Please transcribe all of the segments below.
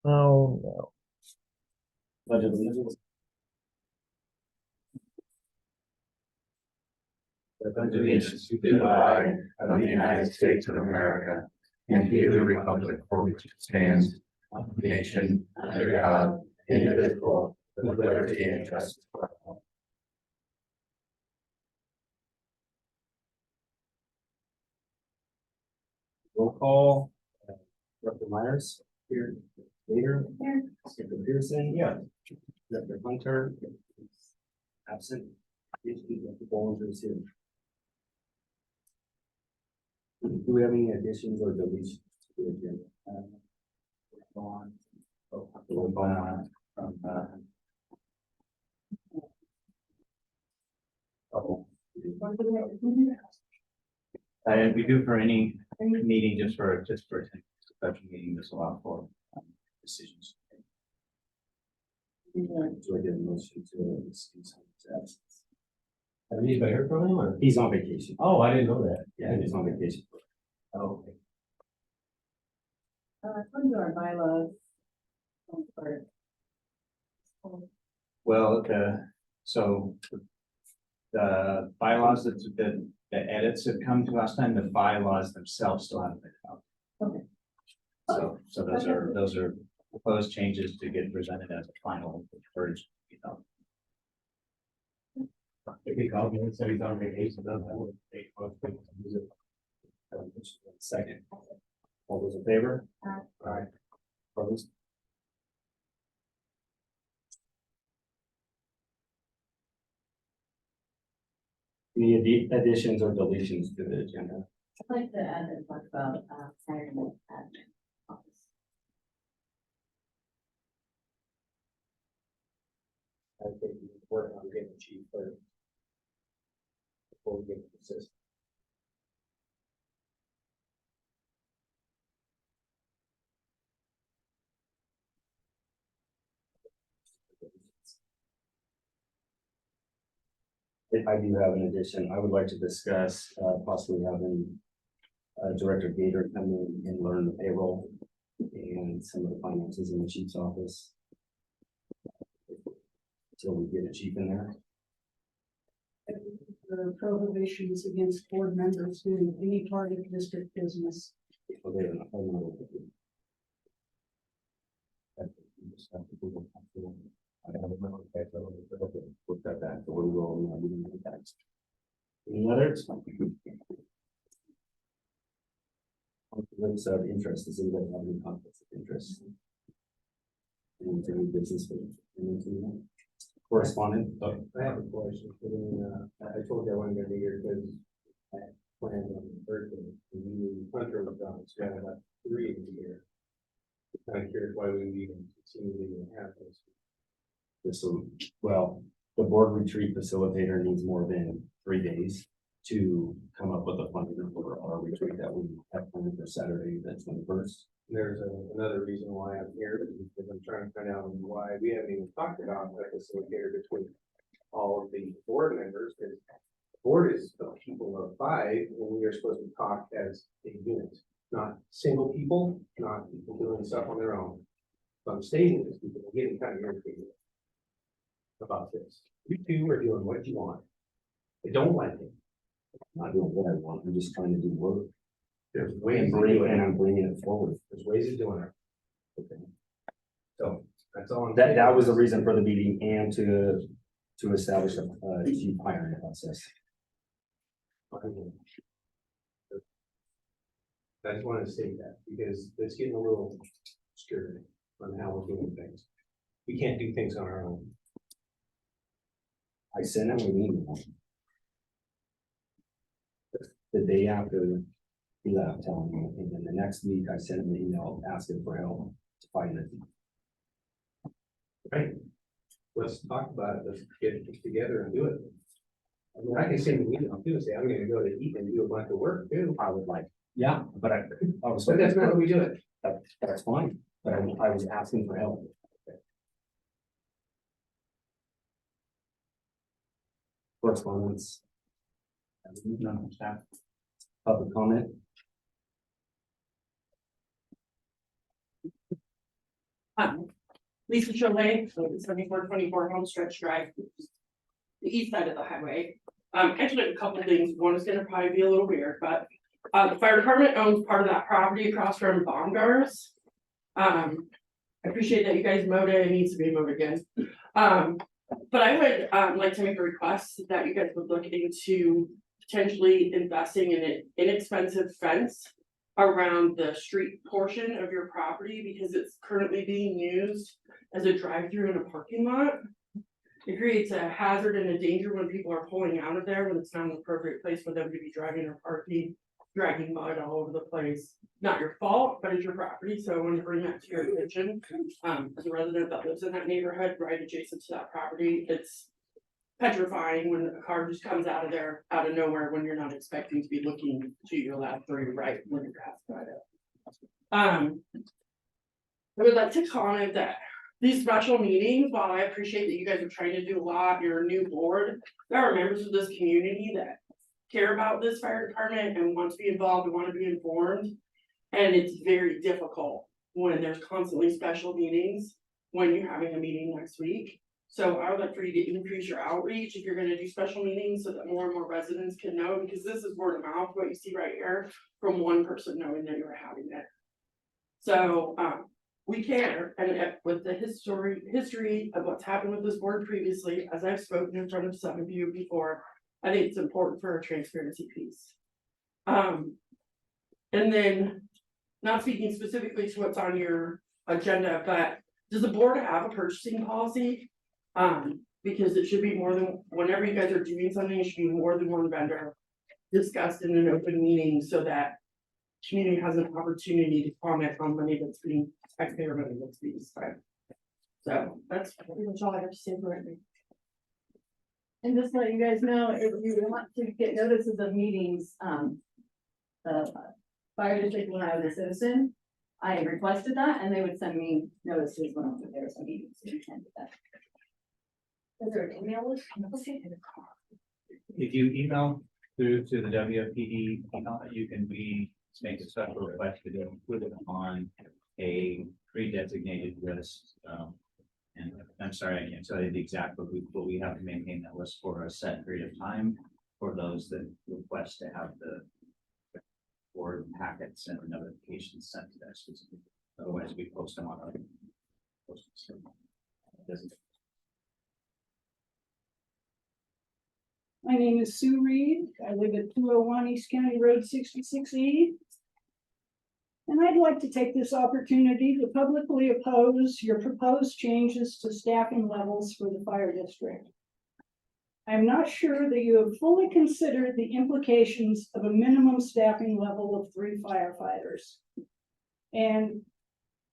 Oh, no. Pledge of allegiance. The pledge of allegiance to the flag of the United States of America and to the republic for which it stands, one nation, under God, indivisible, with liberty and justice for all. Roll call. Dr. Myers here. Later. Skipper Pearson. Yeah. Dr. Hunter. Absent. Dr. Bollinger is here. Do we have any additions or deletions to the agenda? Go on. And we do for any meeting, just for a special meeting, this allow for decisions. Do I get a motion to excuse his absence? Have anybody heard from him or? He's on vacation. Oh, I didn't know that. Yeah, he's on vacation. Oh, okay. According to our bylaws. Well, so the bylaws that the edits have come to last time, the bylaws themselves still haven't been out. Okay. So those are proposed changes to get presented as a final version, you know. If he called me and said he's on vacation, then I would take most things to use it. Second. All those in favor? Aye. Opposed? Any additions or deletions to the agenda? I'd like to add and talk about hiring at office. I think we work on getting the chief first. Before we get to the system. If I do have an addition, I would like to discuss possibly having Director Gator come in and learn the payroll and some of the finances in the chief's office. Until we get a chief in there. The prohibitions against board members doing any part of district business. Okay, and I don't know. I haven't remembered that, so okay, look at that, so we will, you know, we didn't get that. Any others? Conflicts of interest, does anybody have any conflicts of interest? Any business with anything? Correspondent? I have a question. I told you I wasn't gonna be here because I planned on Thursday. The Hunter was gone, so I had about 3 of the year. Kind of curious why we even continue to have this. Well, the board retreat facilitator needs more than 3 days to come up with a funding for our retreat that we have planned for Saturday, the 21st. There's another reason why I'm here, because I'm trying to find out why we haven't even talked about a facilitator between all of the board members, because the board is a people of 5, and we are supposed to talk as a unit, not single people, not people doing stuff on their own. So I'm stating this because I'm getting kind of irritated about this. You two are doing what you want. I don't like it. I'm not doing what I want, I'm just trying to do work. There's ways And of doing it. I'm bringing it forward. There's ways of doing it. Okay. So that's all. That was the reason for the meeting and to establish a chief hiring process. I just wanted to state that because it's getting a little scary on how we're doing things. We can't do things on our own. I sent him an email. The day after he left telling me, and then the next week I sent him an email asking for help to find it. Right. Let's talk about it. Let's get it together and do it. I mean, I can send an email too and say, I'm gonna go to eat and do a bunch of work too. I would like, yeah, but I was. So that's not how we do it. That's fine, but I was asking for help. Correspondence. None from staff. Public comment. Lisa Cholet, so it's 7424 Homestretch Drive, which is the east side of the highway. Actually, a couple things. One is gonna probably be a little weird, but the fire department owns part of that property across from Baumgart's. I appreciate that you guys mowed it. It needs to be mowed again. But I would like to make a request that you guys would look into potentially investing in an inexpensive fence around the street portion of your property because it's currently being used as a drive-through in a parking lot. It creates a hazard and a danger when people are pulling out of there when it's not an appropriate place for them to be driving or parking, dragging mud all over the place. Not your fault, but it's your property, so I want to bring that to your attention. As a resident that lives in that neighborhood, right adjacent to that property, it's petrifying when a car just comes out of there, out of nowhere, when you're not expecting to be looking to your left or your right when you're passing by it. I would like to comment that these special meetings, while I appreciate that you guys are trying to do a lot, you're a new board, there are members of this community that care about this fire department and want to be involved and want to be informed. And it's very difficult when there's constantly special meetings, when you're having a meeting next week. So I would like for you to increase your outreach if you're gonna do special meetings so that more and more residents can know, because this is word of mouth, what you see right here, from one person knowing that you're having it. So, we care, and with the history of what's happened with this board previously, as I've spoken in front of some of you before, I think it's important for a transparency piece. And then, not speaking specifically to what's on your agenda, but does the board have a purchasing policy? Because it should be more than, whenever you guys are doing something, it should be more than one vendor discussed in an open meeting so that community has an opportunity to comment on money that's being, taxpayer money that's being spent. So that's pretty much all I have to say for right now. And just to let you guys know, if you want to get notices of meetings, the fire district will have a citizen. I requested that and they would send me notices when there's a meeting, so you can do that. Is there an email list? If you email through to the WFPD, you can make a special request to include it on a pre-designated list. And I'm sorry, I can't tell you the exact, but we have to maintain that list for a set period of time for those that request to have the board packets and notifications sent to that specific. Otherwise, we post them on our post system. My name is Sue Reed. I live at 201 East County Road 66E. And I'd like to take this opportunity to publicly oppose your proposed changes to staffing levels for the fire district. I'm not sure that you have fully considered the implications of a minimum staffing level of 3 firefighters. And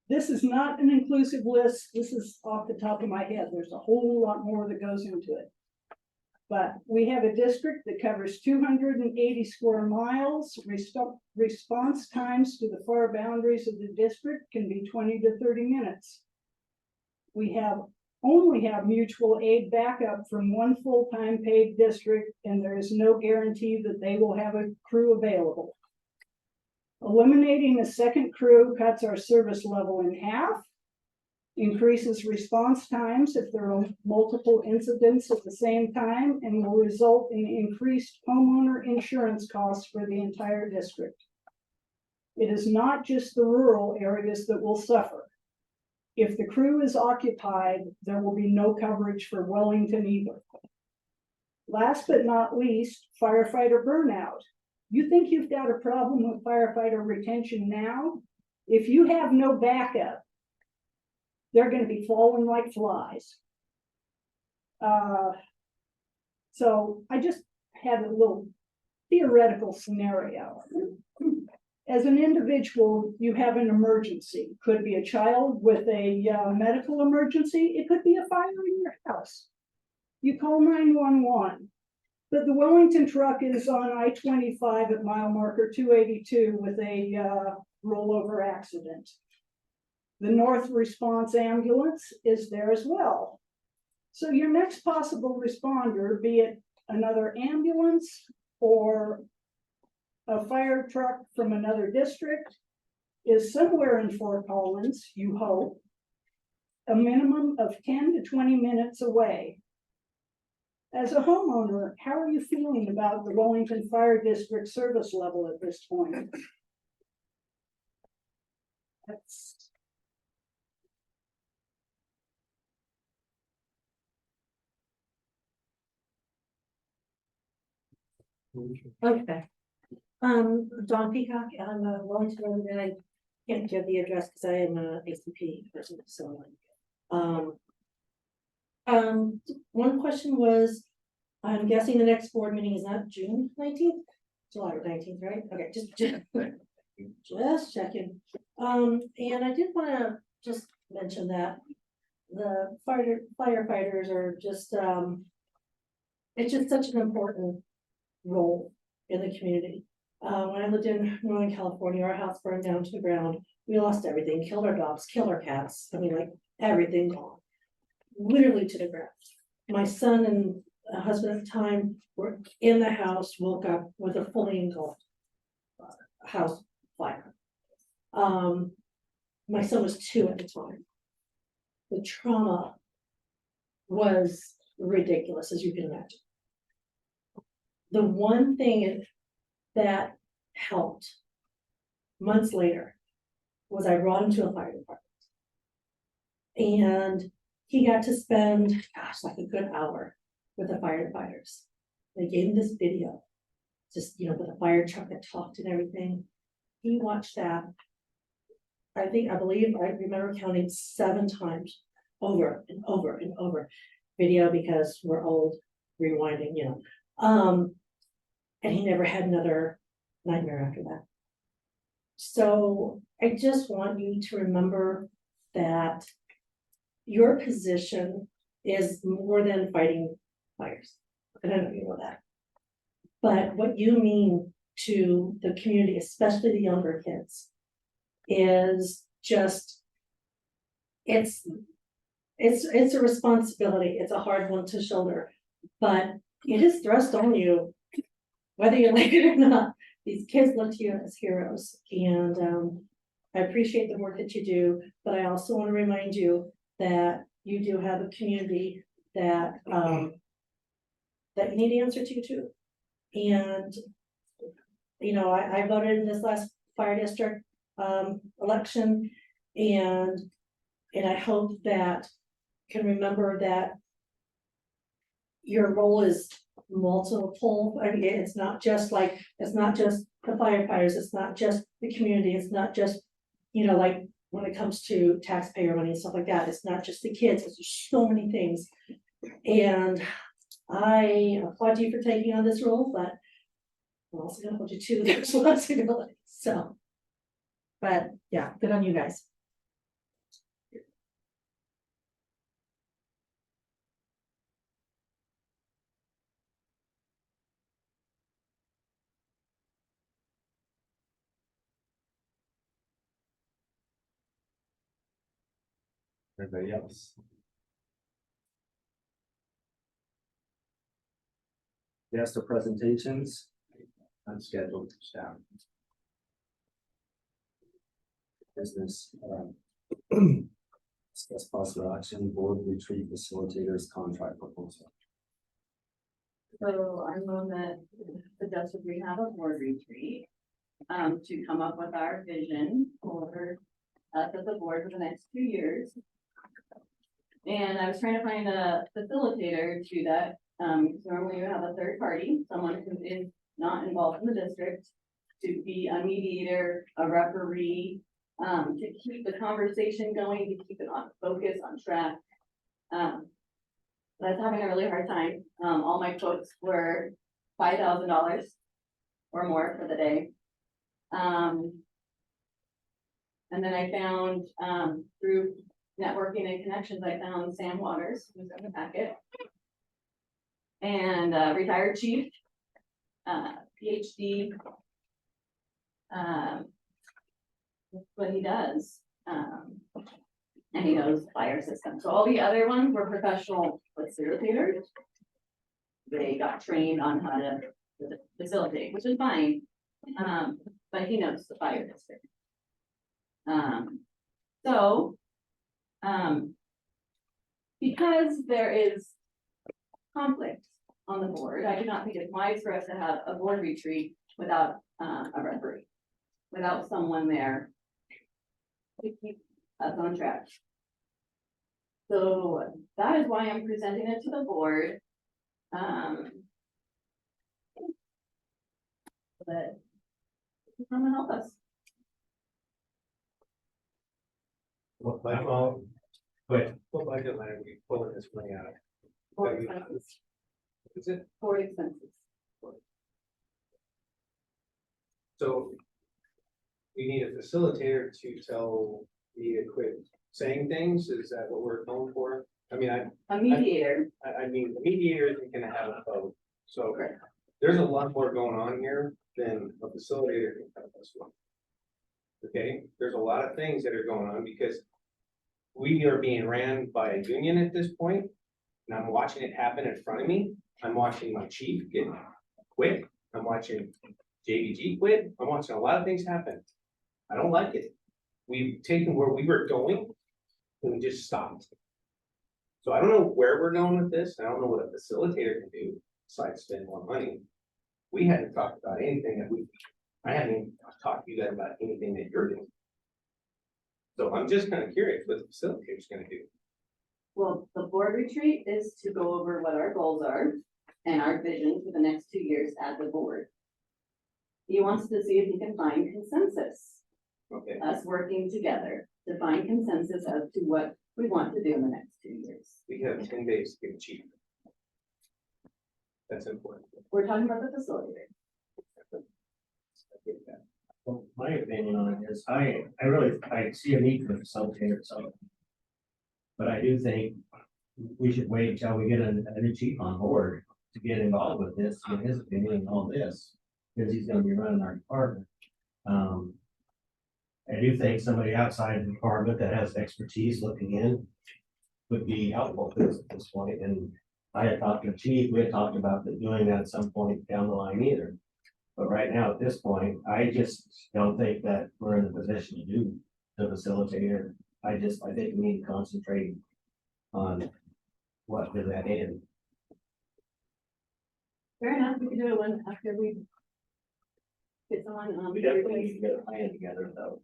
this is not an inclusive list. This is off the top of my head. There's a whole lot more that goes into it. But we have a district that covers 280 square miles. Response times to the far boundaries of the district can be 20 to 30 minutes. We only have mutual aid backup from one full-time paid district, and there is no guarantee that they will have a crew available. Eliminating a second crew cuts our service level in half, increases response times if there are multiple incidents at the same time, and will result in increased homeowner insurance costs for the entire district. It is not just the rural areas that will suffer. If the crew is occupied, there will be no coverage for Wellington either. Last but not least, firefighter burnout. You think you've got a problem with firefighter retention now? If you have no backup, they're going to be falling like flies. So I just had a little theoretical scenario. As an individual, you have an emergency. Could be a child with a medical emergency. It could be a fire in your house. You call 911. But the Wellington truck is on I-25 at mile marker 282 with a rollover accident. The North Response ambulance is there as well. So your next possible responder, be it another ambulance or a fire truck from another district, is somewhere in Fort Collins, you hope, a minimum of 10 to 20 minutes away. As a homeowner, how are you feeling about the Wellington Fire District service level at this point? That's Okay. Dawn Peacock, I'm a Wellington, and I can't give the address because I am a ACP person, so. One question was, I'm guessing the next board meeting is not June 19th, July 19th, right? Okay, just checking. And I did wanna just mention that the firefighters are just, it's just such an important role in the community. When I lived in Northern California, our house burned down to the ground. We lost everything, killed our dogs, killed our cats. I mean, like everything gone, literally to the ground. My son and husband at the time were in the house, woke up with a fully engulfed house fire. My son was 2 at the time. The trauma was ridiculous, as you can imagine. The one thing that helped months later was I brought him to a fire department. And he got to spend, gosh, like a good hour with the firefighters. They gave him this video, just, with a fire truck that talked and everything. He watched that. I remember counting 7 times over and over and over video because we're old, rewinding, and he never had another nightmare after that. So I just want you to remember that your position is more than fighting fires. And I know you know that. But what you mean to the community, especially the younger kids, is just, it's a responsibility. It's a hard one to shoulder, but it is thrust on you, whether you like it or not. These kids look to you as heroes, and I appreciate the work that you do, but I also want to remind you that you do have a community that that you need to answer to too. And I voted in this last fire district election, and I hope that can remember that your role is multiple. I mean, it's not just the firefighters, it's not just the community, it's not just, like when it comes to taxpayer money and stuff like that, it's not just the kids, it's so many things. And I applaud you for taking on this role, but I'm also gonna hold you to the responsibility, so. But yeah, good on you guys. Everybody else? Yes, the presentations. Unscheduled staff. Business. Discuss possible action, board retreat facilitators contract proposal. So I'm on that, suggested we have a board retreat, to come up with our vision for us as a board for the next 2 years. And I was trying to find a facilitator to that. Normally you have a third party, someone who is not involved in the district, to be a mediator, a referee, to keep the conversation going, to keep it on focus, on track. But I was having a really hard time. All my quotes were $5,000 or more for the day. And then I found, through networking and connections, I found Sam Waters, who's in the packet. And retired chief, PhD. That's what he does. And he knows fire system. So all the other ones were professional facilitators. They got trained on how to facilitate, which is fine. But he knows the fire district. because there is conflict on the board, I do not think it's wise for us to have a board retreat without a referee, without someone there to keep us on track. So that is why I'm presenting it to the board. That you come and help us. What budget line are we pulling this money out of? For expenses. Is it? For expenses. So we need a facilitator to tell me to quit saying things. Is that what we're known for? I mean, A mediator. I mean, the mediator isn't gonna have a vote. So Correct. there's a lot more going on here than a facilitator can help us with. Okay, there's a lot of things that are going on because we are being ran by a union at this point, and I'm watching it happen in front of me. I'm watching my chief get quit. I'm watching JVG quit. I'm watching a lot of things happen. I don't like it. We've taken where we were going and we just stopped. So I don't know where we're going with this. I don't know what a facilitator can do besides spend more money. We hadn't talked about anything I haven't even talked to you guys about anything that you're doing. So I'm just kind of curious what the facilitator's gonna do. Well, the board retreat is to go over what our goals are and our vision for the next 2 years as a board. He wants to see if he can find consensus, Okay, us working together to find consensus as to what we want to do in the next 2 years. we have 10 days to get chief. That's important. We're talking about the facilitator. I get that. Well, my opinion on it is, I see a need for a facilitator, so. But I do think we should wait until we get a new chief on board to get involved with this, get his opinion on all this, because he's gonna be running our department. I do think somebody outside the department that has expertise looking in would be helpful to us at this point, and I had talked to the chief, we had talked about doing that at some point down the line either. But right now, at this point, I just don't think that we're in a position to do the facilitator. I think we need to concentrate on what does that end. Fair enough, we can do it when, after we get someone, We definitely need to get a plan together though.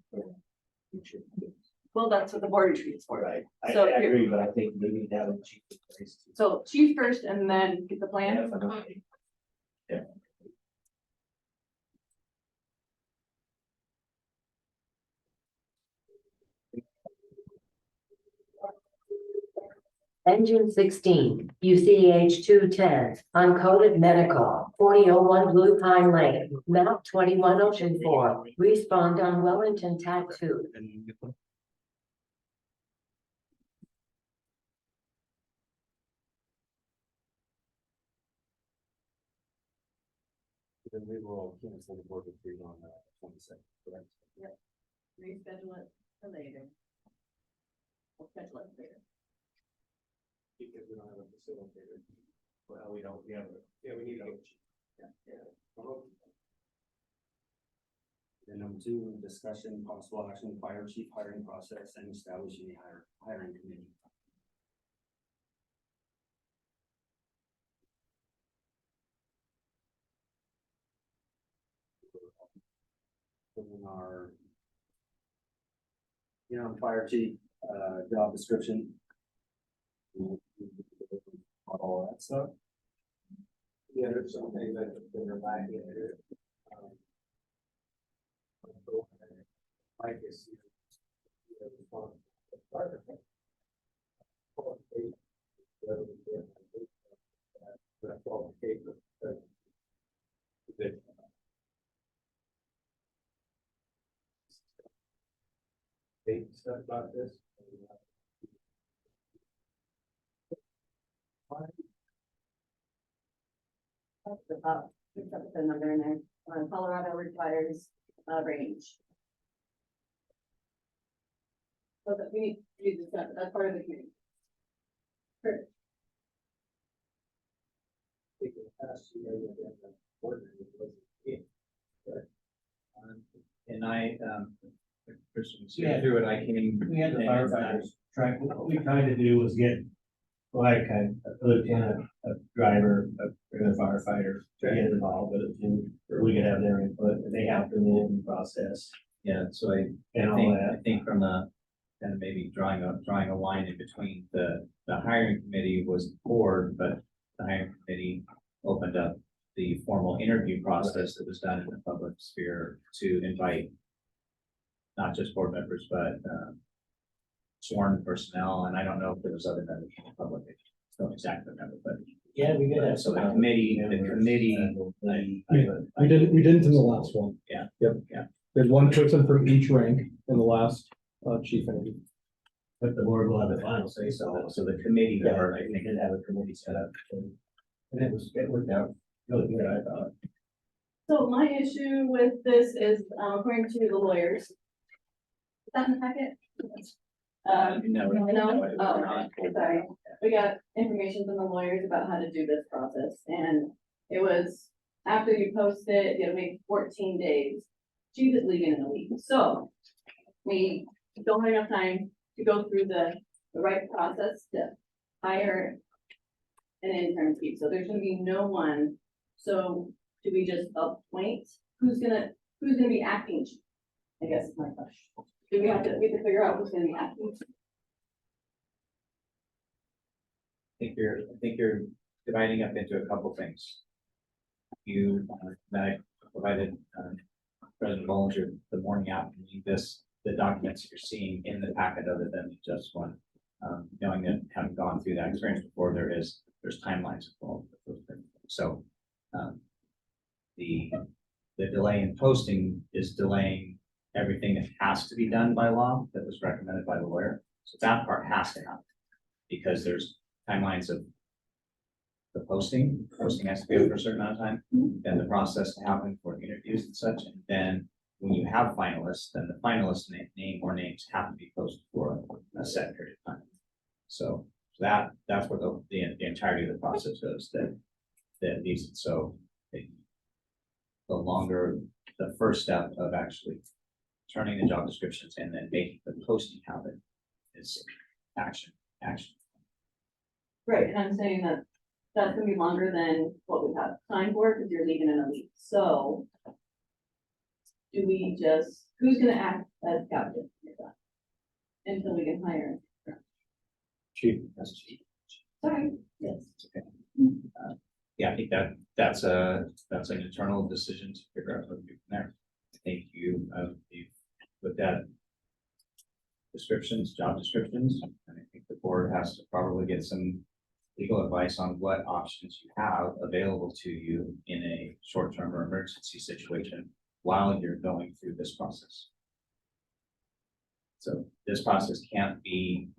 well, that's what the board retreat is for. Right, I So agree, but I think we need to have a chief in place. So chief first and then get the plan. Definitely. Yeah. Engine 16, UCH 210, uncoded medical, 4001 Blue Pine Lane, map 21 Ocean 4, respond on Wellington tattoo. Then we will cancel the board retreat on the 22nd, correct? Reschedule it for later. We'll schedule it later. Because we don't have a facilitator. Well, we don't, Yeah, we need to get. Then number 2, discussion, possible action, fire chief hiring process and establishing a hiring committee. In our fire chief, job description. All that stuff. Yeah, there's some things that are lacking here. Mike is. Stuff about this. Put the number in there. Colorado requires range. So that we need to discuss, that's part of the committee. Sure. And I, through it, I came. we had the firefighters track, what we tried to do was get like a lieutenant, a driver, a regular firefighter, to get involved with it too, or we could have their input, and they have to interview process Yeah, so and all I that. think from a, kind of maybe drawing a line in between, the hiring committee was the board, but the hiring committee opened up the formal interview process that was done in the public sphere to invite not just board members, but sworn personnel, and I don't know if there was other members of the public, I don't exactly remember, but Yeah, we did have so the some. committee, We didn't in the last one. Yeah. Yep. Yeah. There's one person from each rank in the last chief interview. But the board will have the final say, so. so the committee Yeah, board, I we think, did have a committee set up, and it worked out really good, I thought. So my issue with this is, according to the lawyers. Is that in the packet? no, No, oh, okay, sorry. We got information from the lawyers about how to do this process, and it was after you post it, you gotta wait 14 days. Chief is leaving in a week, so we don't have enough time to go through the right process to hire an intern chief, so there's gonna be no one. So do we just appoint, who's gonna be acting chief? I guess is my question. Do we have to figure out who's gonna be acting chief? I think you're dividing up into a couple things. You, that I provided, President Bollinger the morning after the documents you're seeing in the packet other than just one. Knowing that having gone through that experience before, there's timelines involved with those things. So, the delay in posting is delaying everything that has to be done by law that was recommended by the lawyer. So that part has to happen because there's timelines of the posting has to be up for a certain amount of time, then the process to happen for the interviews and such, and then when you have finalists, then the finalists name or names have to be posted for a set period of time. So that's where the entirety of the process goes, that leaves it so the longer the first step of actually turning the job descriptions and then making the posting happen is action. Right, and I'm saying that that's gonna be longer than what we have signed for, because you're leaving in a week, so. Do we just, who's gonna act as captain? Until we can hire, Chief, that's chief. sorry, yes. Yeah, I think that's an internal decision to figure out what to do from there. I think you've looked at job descriptions, and I think the board has to probably get some legal advice on what options you have available to you in a short-term or emergency situation while you're going through this process. So this process can't be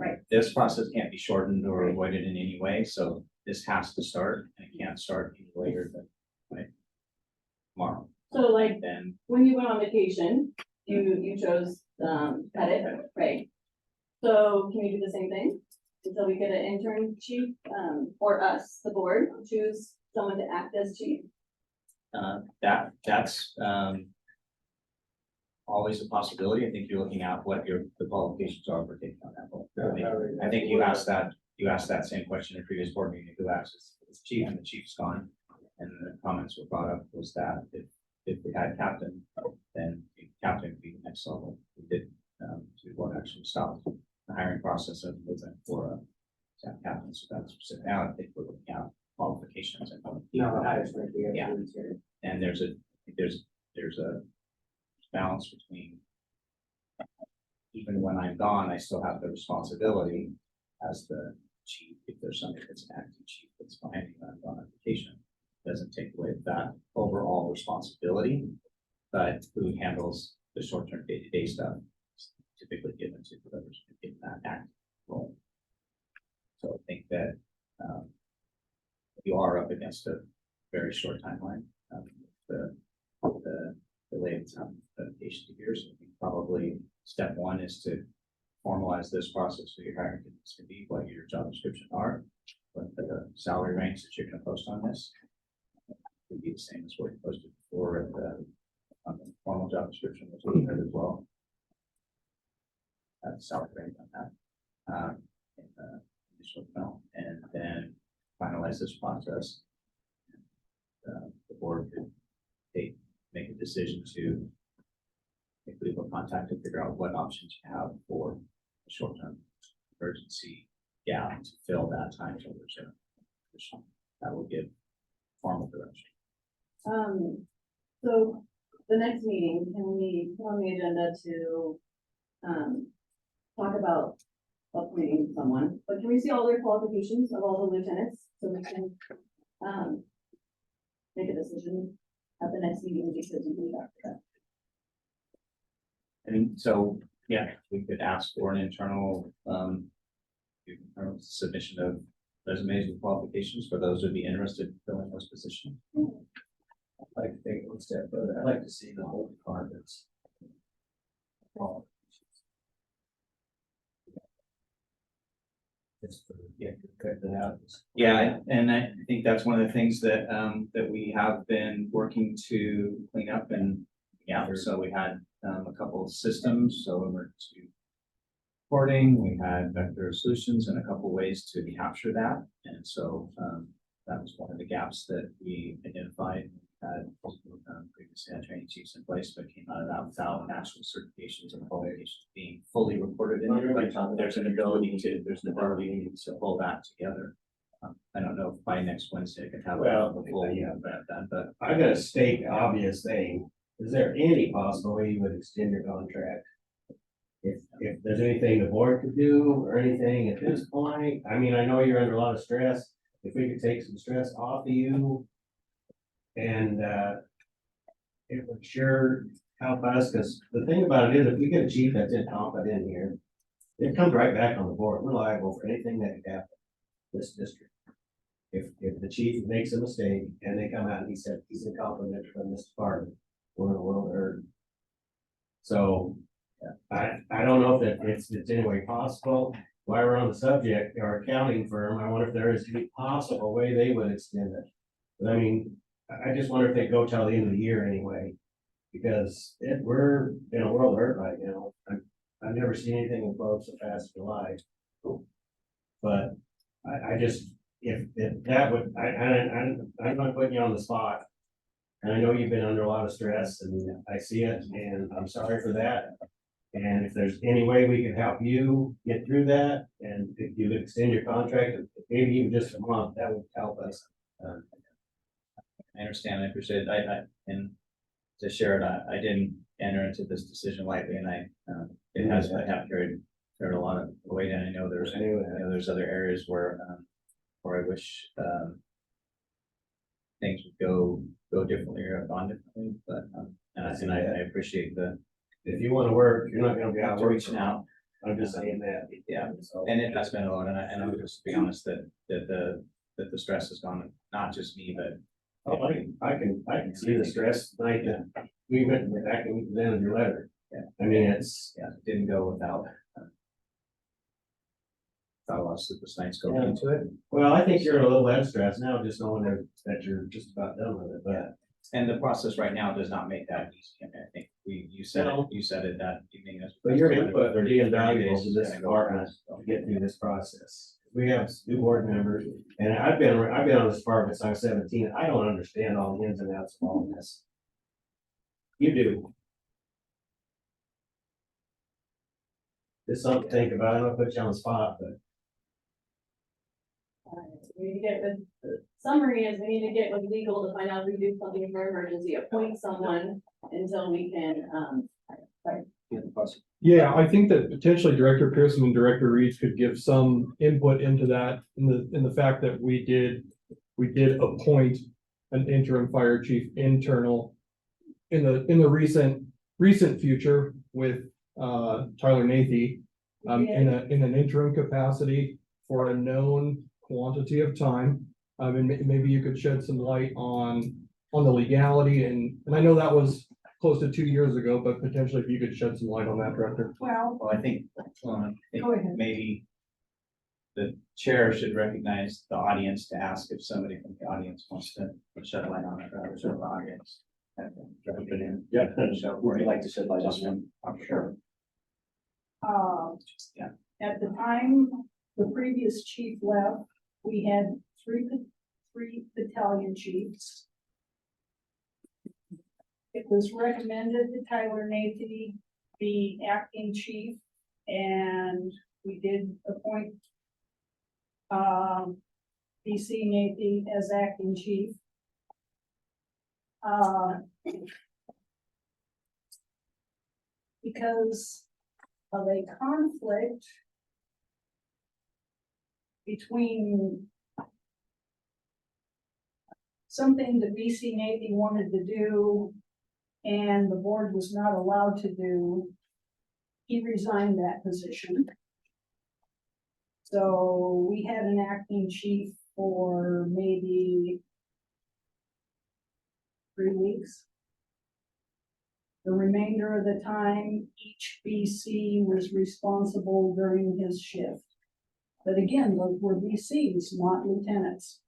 shortened or avoided in any way, so this has to start, and it can't start any later than tomorrow. So like, Then when you went on vacation, you chose, Pettit, right? So can you do the same thing? Until we get an intern chief, or us, the board, choose someone to act as chief? that's always a possibility. I think you're looking at what the qualifications are for taking on that role. I think you asked that same question in a previous board meeting, who asked is chief, and the chief's gone. And the comments were brought up was that if we had a captain, then the captain would be the next level. We did, we won't actually stop the hiring process of moving for a captain. So that's now I think we're looking at qualifications and. No, I just think we have. Yeah. to do it. And there's a balance between even when I'm gone, I still have the responsibility as the chief. If there's something that's an acting chief that's behind me when I'm gone on vacation, doesn't take away that overall responsibility. But who handles the short-term day-to-day stuff is typically given to whoever's given that acting role. So I think that you are up against a very short timeline. The delay of vacation years. I think probably step one is to formalize this process so your hiring is to be what your job description are, what the salary range that you're going to post on this would be the same as what you posted before at the formal job description, which we heard as well. Salary range on that. And initial film and then finalize this process. The board could make a decision to make legal contact to figure out what options you have for a short-term emergency gap to fill that time till there's a position. That will give formal direction. So the next meeting, can we put on the agenda to, talk about appointing someone, but can we see all their qualifications of all the lieutenants? So we can, make a decision at the next meeting because we need after that. And so, yeah, we could ask for an internal submission of resumes and qualifications for those who'd be interested in filling those positions. I'd like to take it one step further. I'd like to see the whole departments. Just for, yeah, cut that out. Yeah, and I think that's one of the things that that we have been working to clean up and, yeah, so we had a couple of systems, so emergency reporting, we had vector solutions and a couple of ways to capture that. And so that was one of the gaps that we identified. Had previously had training chiefs in place, but came out of that without actual certifications and qualifications being fully recorded in there. But there's an ability to pull that together. I don't know if by next Wednesday I could have Well, the full yeah. that, but I'm gonna state the obvious thing. Is there any possible way you would extend your contract? If there's anything the board could do or anything at this point, I mean, I know you're under a lot of stress. If we could take some stress off of you. And it would sure help us, because the thing about it is, if we get a chief that's incompetent here, it comes right back on the board. We're liable for anything that could happen in this district. If the chief makes a mistake and they come out and he said he's incompetent from this department, we're in a world of hurt. So I don't know if it's any way possible. While we're on the subject, our accounting firm, I wonder if there is any possible way they would extend it. But I mean, I just wonder if they go till the end of the year anyway, because we're in a world of hurt right now. I've never seen anything close so fast as July. But I just, if that would, I'm not putting you on the spot. And I know you've been under a lot of stress and I see it and I'm sorry for that. And if there's any way we can help you get through that and if you would extend your contract, maybe even just a month, that would help us. I understand, I appreciate it. And to share it, I didn't enter into this decision lightly, and I have carried a lot of weight, and I know there's other areas where I wish things would go differently or have gone differently, but and I appreciate If you want to work, you're not gonna be out working. reaching out. I'm just saying that. Yeah, and it has been a lot, and I'll just be honest that the stress has gone, not just me, but. Oh, I can see the stress tonight that we went back and we presented your letter. Yeah. I mean, It didn't go without a lot of sleepless nights going into it. well, I think you're a little less stressed now, just knowing that you're just about done with it, but. And the process right now does not make that easy. I mean, I think you said it that evening. But your input would be invaluable to this department to get through this process. We have new board members, and I've been on this department since I was 17. I don't understand all the ins and outs of all this. You do. Just something to think about. I don't put you on the spot, but We need to get with, the summary is we need to get with legal to find out if we do something for emergency, appoint someone until we can, Yeah, I think that potentially Director Pearson and Director Reeds could give some input into that, in the fact that we did appoint an interim fire chief internal in the recent future with Tyler Nathy, in an interim capacity for a known quantity of time. And maybe you could shed some light on the legality, and I know that was close to 2 years ago, but potentially if you could shed some light on that, Director. Well, Well, I think Go ahead. maybe the chair should recognize the audience to ask if somebody from the audience wants to shed light on it, or the audience. Yeah. Would you like to shed light on it? I'm sure. uh, Yeah. at the time, the previous chief left, we had three battalion chiefs. It was recommended that Tyler Nathy be acting chief, and we did appoint BC Nathy as acting chief. Because of a conflict between something that BC Navy wanted to do and the board was not allowed to do, he resigned that position. So we had an acting chief for maybe 3 weeks. The remainder of the time, each BC was responsible during his shift. But again, those were BCs, not lieutenants.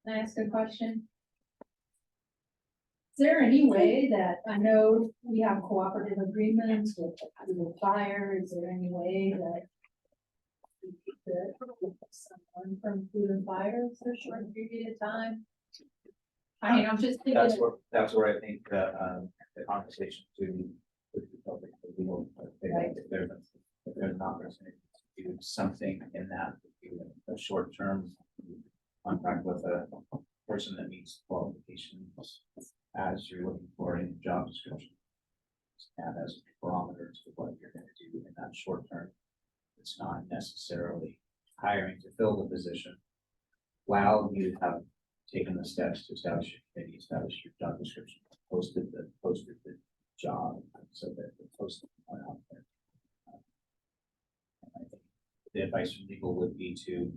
Can I ask a question? Is there any way that, I know we have cooperative agreements with fire, is there any way that we could get someone from food and fire for a short period of time? I mean, I'm just thinking. That's where I think the conversation to with the public, we will, Right. if there's not going to do something in that, a short term contract with a person that meets qualifications as you're looking for in job description. And as parameters of what you're going to do in that short term. It's not necessarily hiring to fill the position while you have taken the steps to establish your committee, establish your job description, posted the job so that the posting are out there. And I think the advice from legal would be to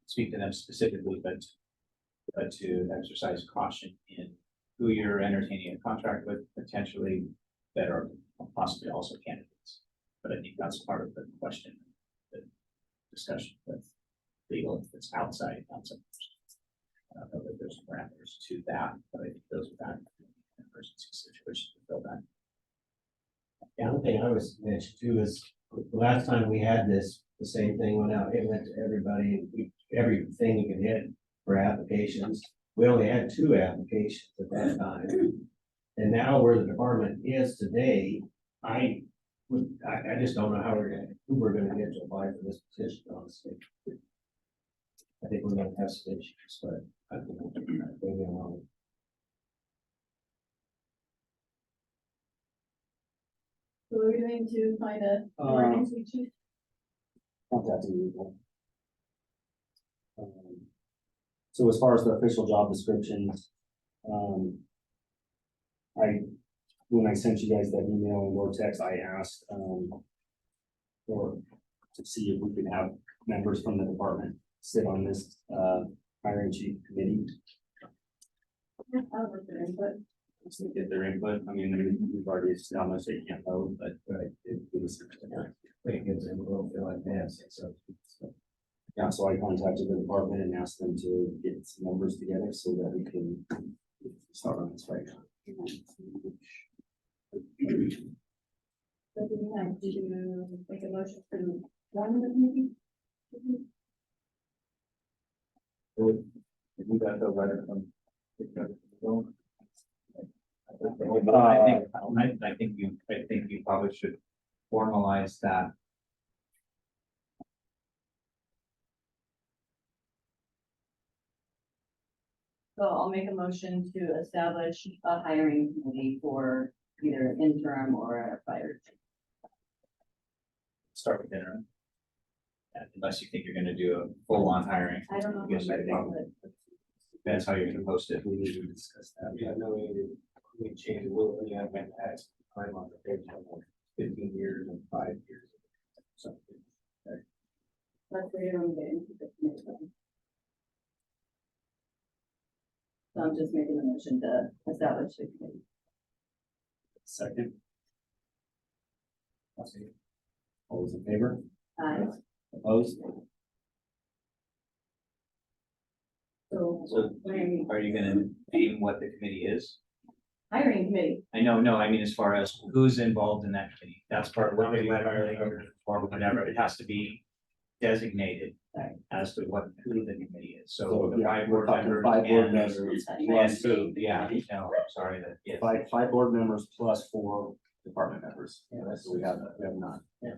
speak to them specifically, but to exercise caution in who you're entertaining a contract with, potentially that are possibly also candidates. But I think that's part of the question, the discussion with legal, if it's outside. I don't know that there's parameters to that, but I think those are that emergency situation to fill that. The other thing I was mentioned too is the last time we had this, the same thing went out, it went to everybody, everything we could hit for applications. We only had 2 applications at that time. And now where the department is today, I just don't know who we're gonna get to apply for this position, honestly. I think we're gonna have some issues, but I think maybe I'm wrong. So we're going to find a emergency chief. Contacting people. So as far as the official job descriptions, when I sent you guys that email or text, I asked, to see if we could have members from the department sit on this, hiring chief committee. I'll work their input. Just to get their input. I mean, we've already established they can't vote, but it was. I think it gives them a little feel like they have six. Yeah, so I contacted the department and asked them to get some numbers together so that we can start on this right now. So do we have to make a motion for one of the meeting? You got the letter from. I think you probably should formalize that. So I'll make a motion to establish a hiring committee for either interim or a fire chief. Start with interim. Unless you think you're gonna do a full-on hiring. I don't know. Yes, I think that's how you're gonna post it. We need to discuss that. Yeah, no, we changed, we have been at time on the page, 15 years and 5 years. Something. That's where you're gonna get into the committee. So I'm just making a motion to establish the committee. Second. All those in favor? Opposed? So So when, are you gonna name what the committee is? hiring committee. I know, no, I mean, as far as who's involved in that committee, that's part of what they or whatever, it has to be designated as to who the committee is, so the yeah, 5 we're board talking members. 5 board and- members and plus who, yeah, no, sorry, that, yes. five board members plus 4 department members. Yeah, that's what we have 9. Yeah.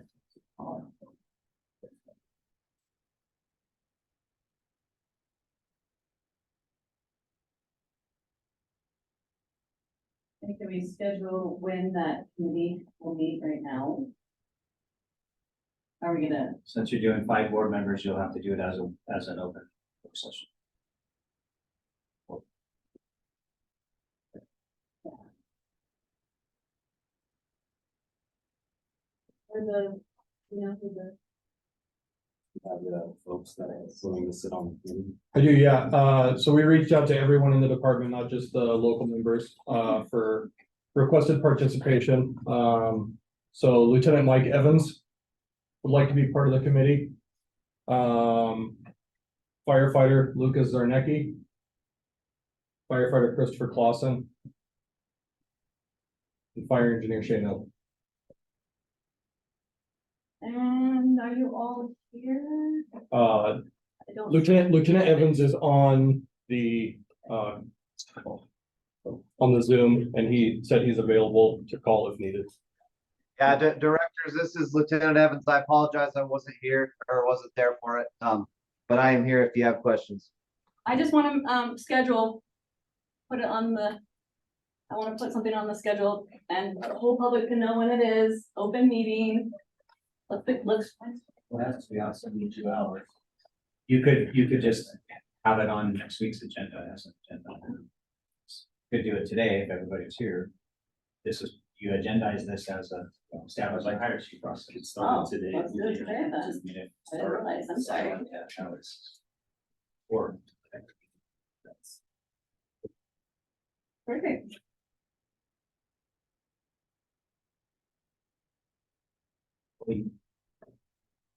And can we schedule when that committee will meet right now? Are we gonna, Since you're doing 5 board members, you'll have to do it as an open work session. or the, who the, Have the folks that are willing to sit on the committee. I do, yeah. So we reached out to everyone in the department, not just the local members, for requested participation. So Lieutenant Mike Evans would like to be part of the committee. Firefighter Lucas Zarnecki. Firefighter Christopher Clausen. And Fire Engineer Shane Hill. and are you all here? Uh, I don't. Lieutenant Evans is on the, on the Zoom, and he said he's available to call if needed. Yeah, directors, this is Lieutenant Evans. I apologize I wasn't here or wasn't there for it. But I am here if you have questions. I just wanna, schedule, put it on the, I wanna put something on the schedule and the whole public can know when it is, open meeting. Let's, Well, it has to be on 72 hours. You could just have it on next week's agenda as an agenda. Could do it today if everybody's here. You agendize this as a established like hierarchy process. It started today. let's do it today then. I didn't realize, I'm sorry. Yeah, no, it's- Or. Perfect.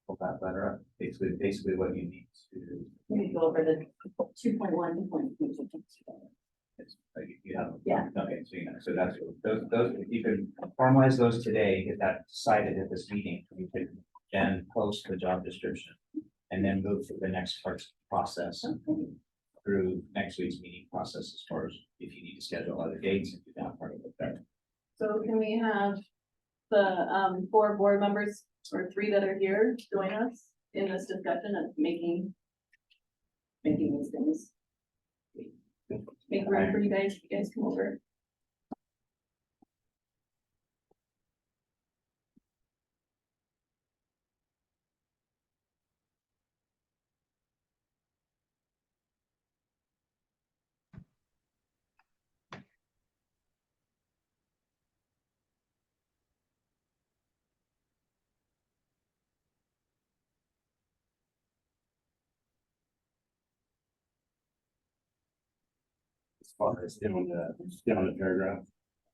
Pull that letter up, basically what you need to. We need to go over the 2.1, 2.2. You have. Yeah. Okay, so that's, those, you can formalize those today, get that decided at this meeting, you could then post the job description. And then move to the next part process through next week's meeting process as far as if you need to schedule other dates and do that part of it there. So can we have the 4 board members or 3 that are here join us in this discussion of making these things? Make room for you guys, come over. As far as down the paragraph.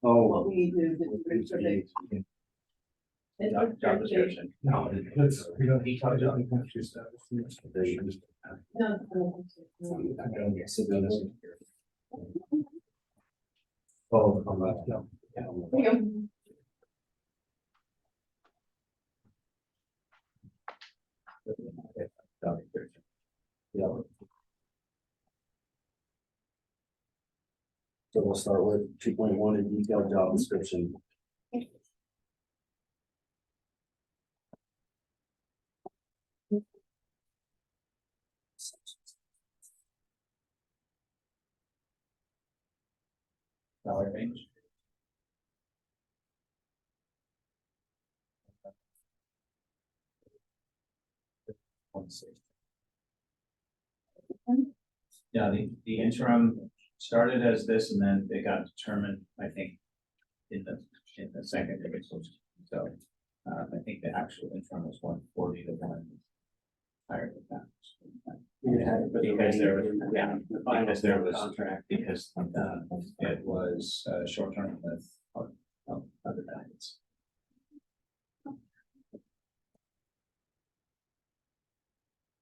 What we do. Job description. No, we don't need to job country stuff. Oh, I'm not, no. Yeah. So we'll start with 2.1 in detailed job description. Salary range. Yeah, the interim started as this and then it got determined, I think, in the second. So, I think the actual interim was 140 to 1 higher than that. Because there was, yeah, because there was, because it was short term with other benefits.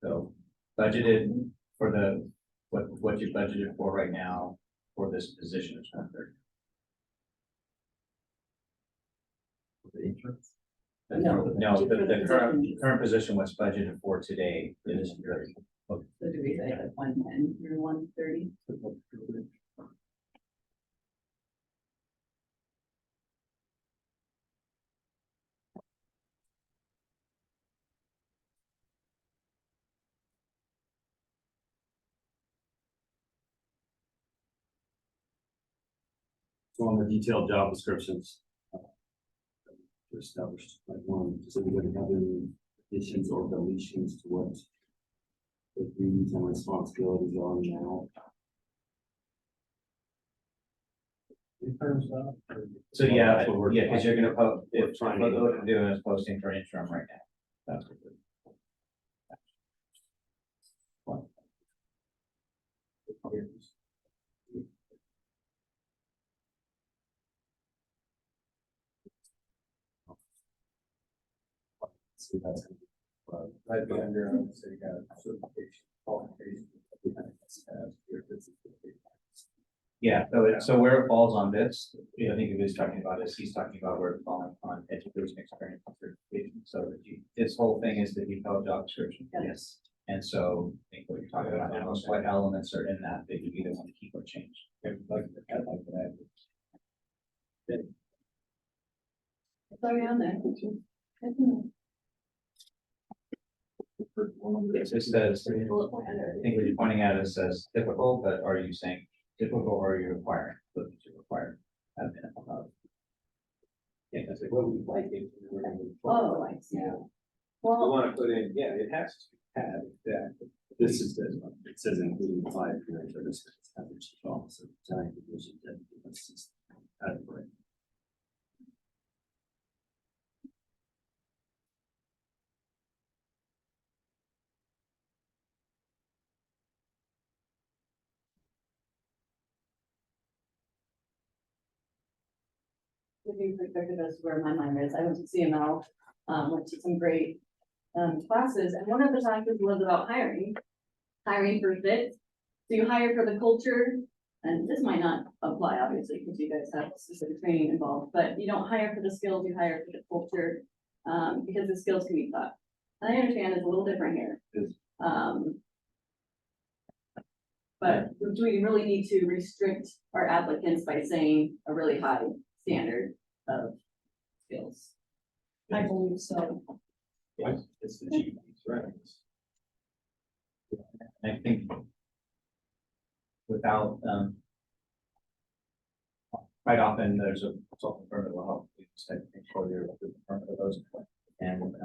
So budgeted for what you budgeted for right now for this position is 130. No, the current position was budgeted for today is very. So do we say like 110 or 130? So on the detailed job descriptions. Established, like one, does anybody have any additions or deletions to what the duties and responsibilities are now? So yeah, That's what we're- yeah, because you're gonna post, we're if trying what to- we're doing is posting for interim right now. That's what we're. So that's. I'd be under, city certification, qualifications. Yeah, so where it falls on this, I think he's talking about is, he's talking about where it's falling on education experience and certification. So this whole thing is the detailed job description. Yes. And so I think what you're talking about now is what elements are in that you either want to keep or change. It's already on there. It just says, I think what you're pointing at, it says typical, but are you saying typical or are you requiring, what did you require? At minimum of? Yeah, that's like, what we like it. Oh, I see. We Well, wanna put in, yeah, it has to have that. This is the, it says including 5 career services, average chief officer, giant division, deputy assistant, category. to be perspective as to where my mind is, I went to CML, went to some great classes, and one of the classes was about hiring for fit. So you hire for the culture, and this might not apply obviously because you guys have specific training involved, but you don't hire for the skills, you hire for the culture, because the skills can be taught. And I understand it's a little different here. But do we really need to restrict our applicants by saying a really high standard of skills? I believe so. It's the chief, right? And I think without, quite often there's a consultant firm that will help you type of thing for your firm for those. And,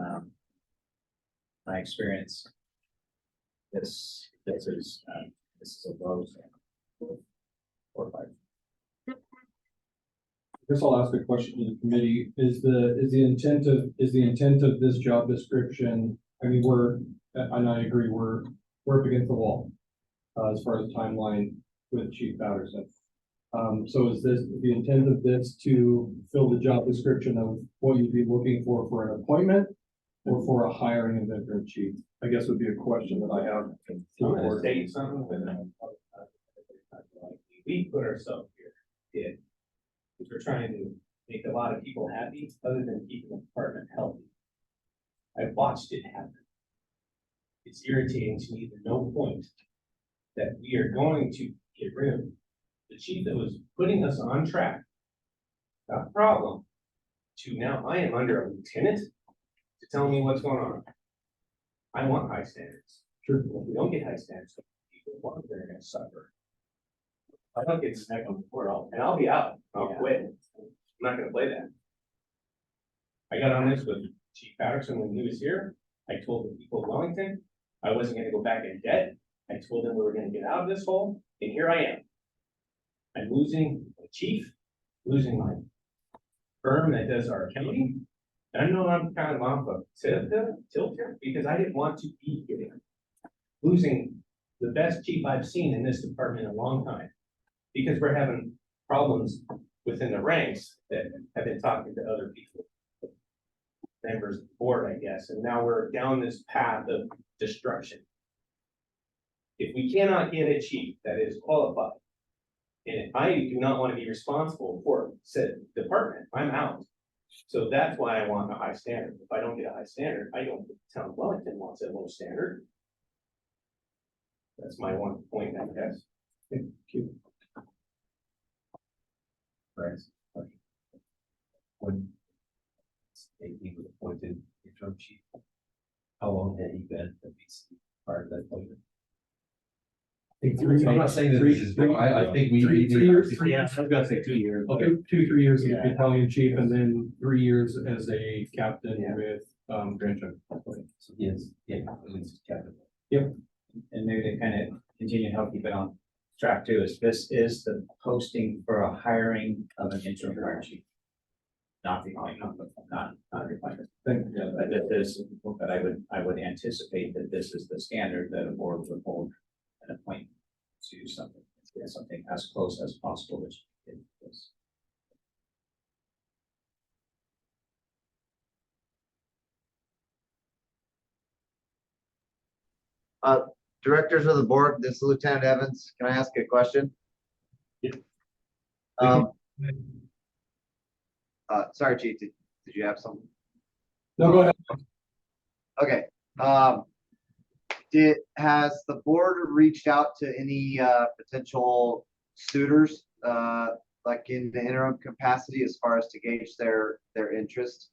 my experience, this is a low standard. 4 or 5. I guess I'll ask a question to the committee. Is the intent of this job description, I mean, and I agree, we're up against the wall. As far as timeline with Chief Patterson. So is this the intent of this to fill the job description of what you'd be looking for an appointment? Or for a hiring of interim chief? I guess would be a question that I have. I'm gonna state something, but we put ourselves here, because we're trying to make a lot of people happy, other than keeping the department healthy. I've watched it happen. It's irritating to me to no point that we are going to get rid of the chief that was putting us on track. Not a problem. To now I am under a lieutenant to tell me what's going on. I want high standards. Sure. If we don't get high standards, people, they're gonna suffer. I don't get smacked on the floor, and I'll be out. I'll quit. I'm not gonna play that. I got on this with Chief Patterson when he was here. I told the people of Wellington, I wasn't gonna go back in debt. I told them we were gonna get out of this hole, and here I am. I'm losing a chief, losing my firm that does our accounting. And I know I'm kind of off a tilt here, because I didn't want to be here. Losing the best chief I've seen in this department in a long time. Because we're having problems within the ranks that have been talking to other people. Members of the board, I guess, and now we're down this path of destruction. If we cannot get a chief that is qualified, and I do not want to be responsible for said department, I'm out. So that's why I want a high standard. If I don't get a high standard, I don't, town of Wellington wants a low standard. That's my one point, I guess. Thank you. Right. When he was appointed interim chief, how long had he been at least part of that appointment? I'm not saying that this is, I think we. 3 years. Yeah, I was gonna say 2 years. Okay, 2-3 years as a Yeah. battalion chief and then 3 years as a captain Yeah. with, Grand Truck. So he is, yeah, at least captain. And maybe to kind of continue to help keep it on track too, is this is the posting for a hiring of an interim fire chief. Not the appointment, not the appointment. But this is, but I would anticipate that this is the standard that a board would hold an appointment to something, something as close as possible, which it is. Directors of the board, this is Lieutenant Evans. Can I ask a question? Um, sorry, Chief, did you have something? No, go ahead. Okay, has the board reached out to any, potential suitors, like in the interim capacity as far as to gauge their interest?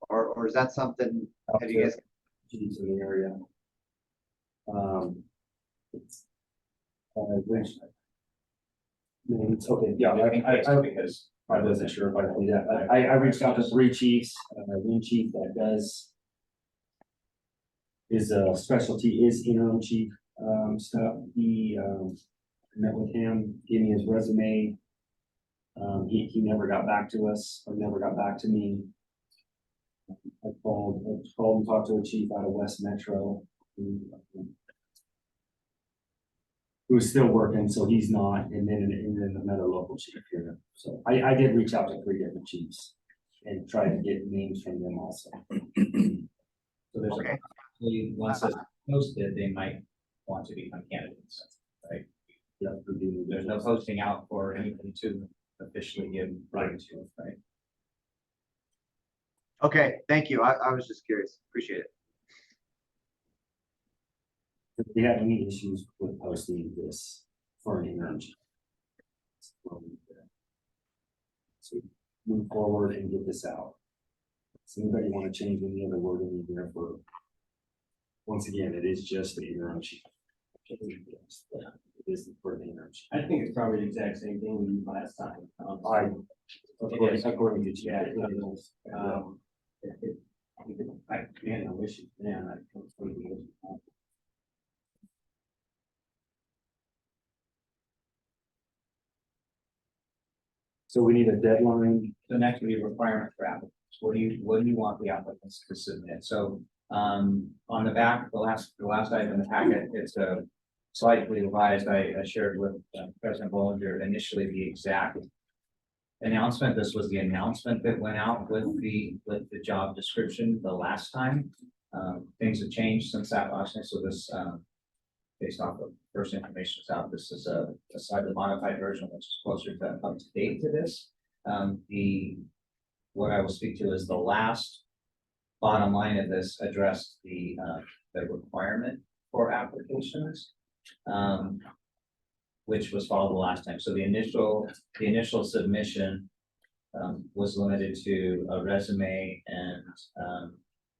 Or is that something, have you guys? Chiefs in the area. Which. It's okay, yeah, Because I wasn't sure if I could do that. I reached out to 3 chiefs, one chief that does. His specialty is interim chief stuff. He met with him, gave me his resume. He never got back to us or never got back to me. I called and talked to a chief out of West Metro. Who's still working, so he's not, and then another local chief here. So I did reach out to 3 different chiefs and try to get names from them also. So there's Okay. once it's posted, they might want to become candidates, right? Yeah, There's no posting out for anybody to officially give right to, right? Okay, thank you. I was just curious. Appreciate it. If we have any issues with posting this for an interim chief. So move forward and get this out. Does anybody want to change any other wording in there for? Once again, it is just the interim chief. It is for the interim chief. I think it's probably the exact same thing we did last time. According to chief. Yeah, it is. Man, I wish it, man, I completely. So we need a deadline. The next would be a requirement for applicants. What do you want the applicants to submit? So, on the back, the last item in the packet, it's a slightly revised. I shared with President Bollinger initially the exact announcement. This was the announcement that went out with the job description the last time. Things have changed since that last time. So this, based off of first information that's out, this is a slightly modified version, which is closer to up to date to this. What I will speak to is the last bottom line of this addressed the requirement for applications, which was followed the last time. So the initial submission was limited to a resume, and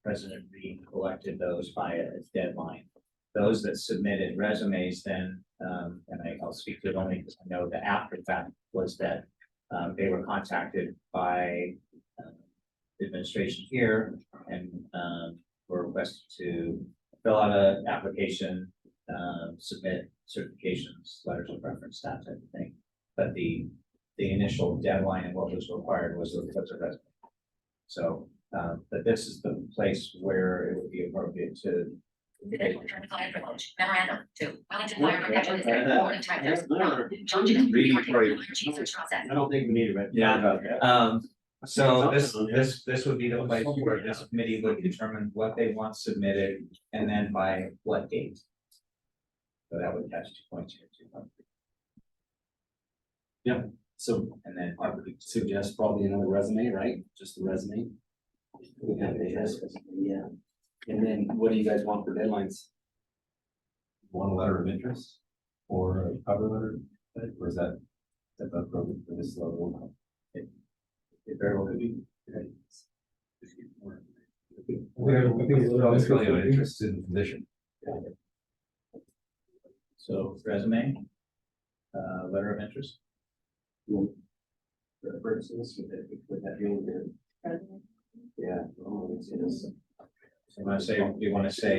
President Reed collected those by a deadline. Those that submitted resumes then, and I'll speak to it only because I know the after fact was that they were contacted by the administration here and were requested to fill out an application, submit certifications, letters of reference, that type of thing. But the initial deadline and what was required was a resume. So, but this is the place where it would be appropriate to. Memorandum to Wellington Fire Protection District Board of Directors. John Jacob, Chief Search Process. I don't think we need it. Yeah. So this would be the place where this committee would determine what they want submitted and then by what date. So that would catch 2.2. So and then. I would suggest probably another resume, right? Just the resume. Yeah. And then what do you guys want for deadlines? Want a letter of interest or a cover letter, or is that appropriate for this level? It very well could be. It's really an interested in the position. So resume, letter of interest. For purposes, would that be good? Yeah. So you want to say,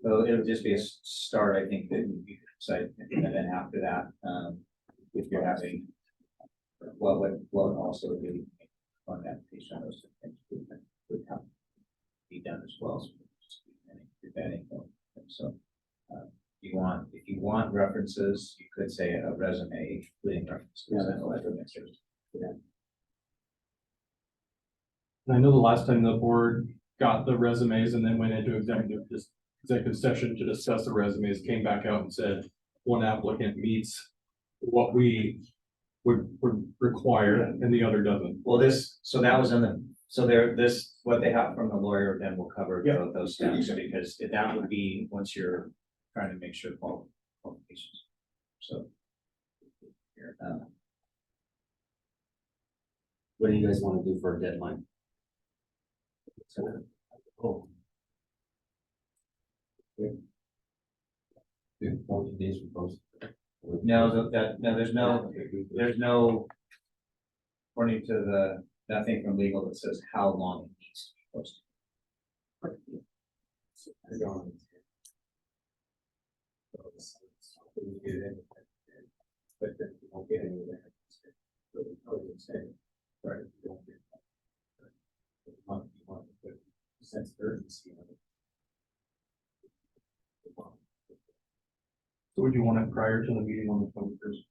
well, it'll just be a start, I think, that you could decide, and then after that, if you're having, what would also be on the application, those two things would have to be done as well. So just preventing them. So, if you want references, you could say a resume, including references. And a letter of interest. And I know the last time the board got the resumes and then went into executive session to discuss the resumes, came back out and said, one applicant meets what we would require and the other doesn't. Well, so that was in what they have from the lawyer, then we'll cover those steps, because that would be once you're trying to make sure qualifications. So. What do you guys want to do for a deadline? Oh. 14 days from post. No, there's no, according to nothing from legal that says how long it needs to be posted. But then you won't get anywhere. Right. You want to put a sense of urgency on it. So would you want it prior to the meeting on the 21st?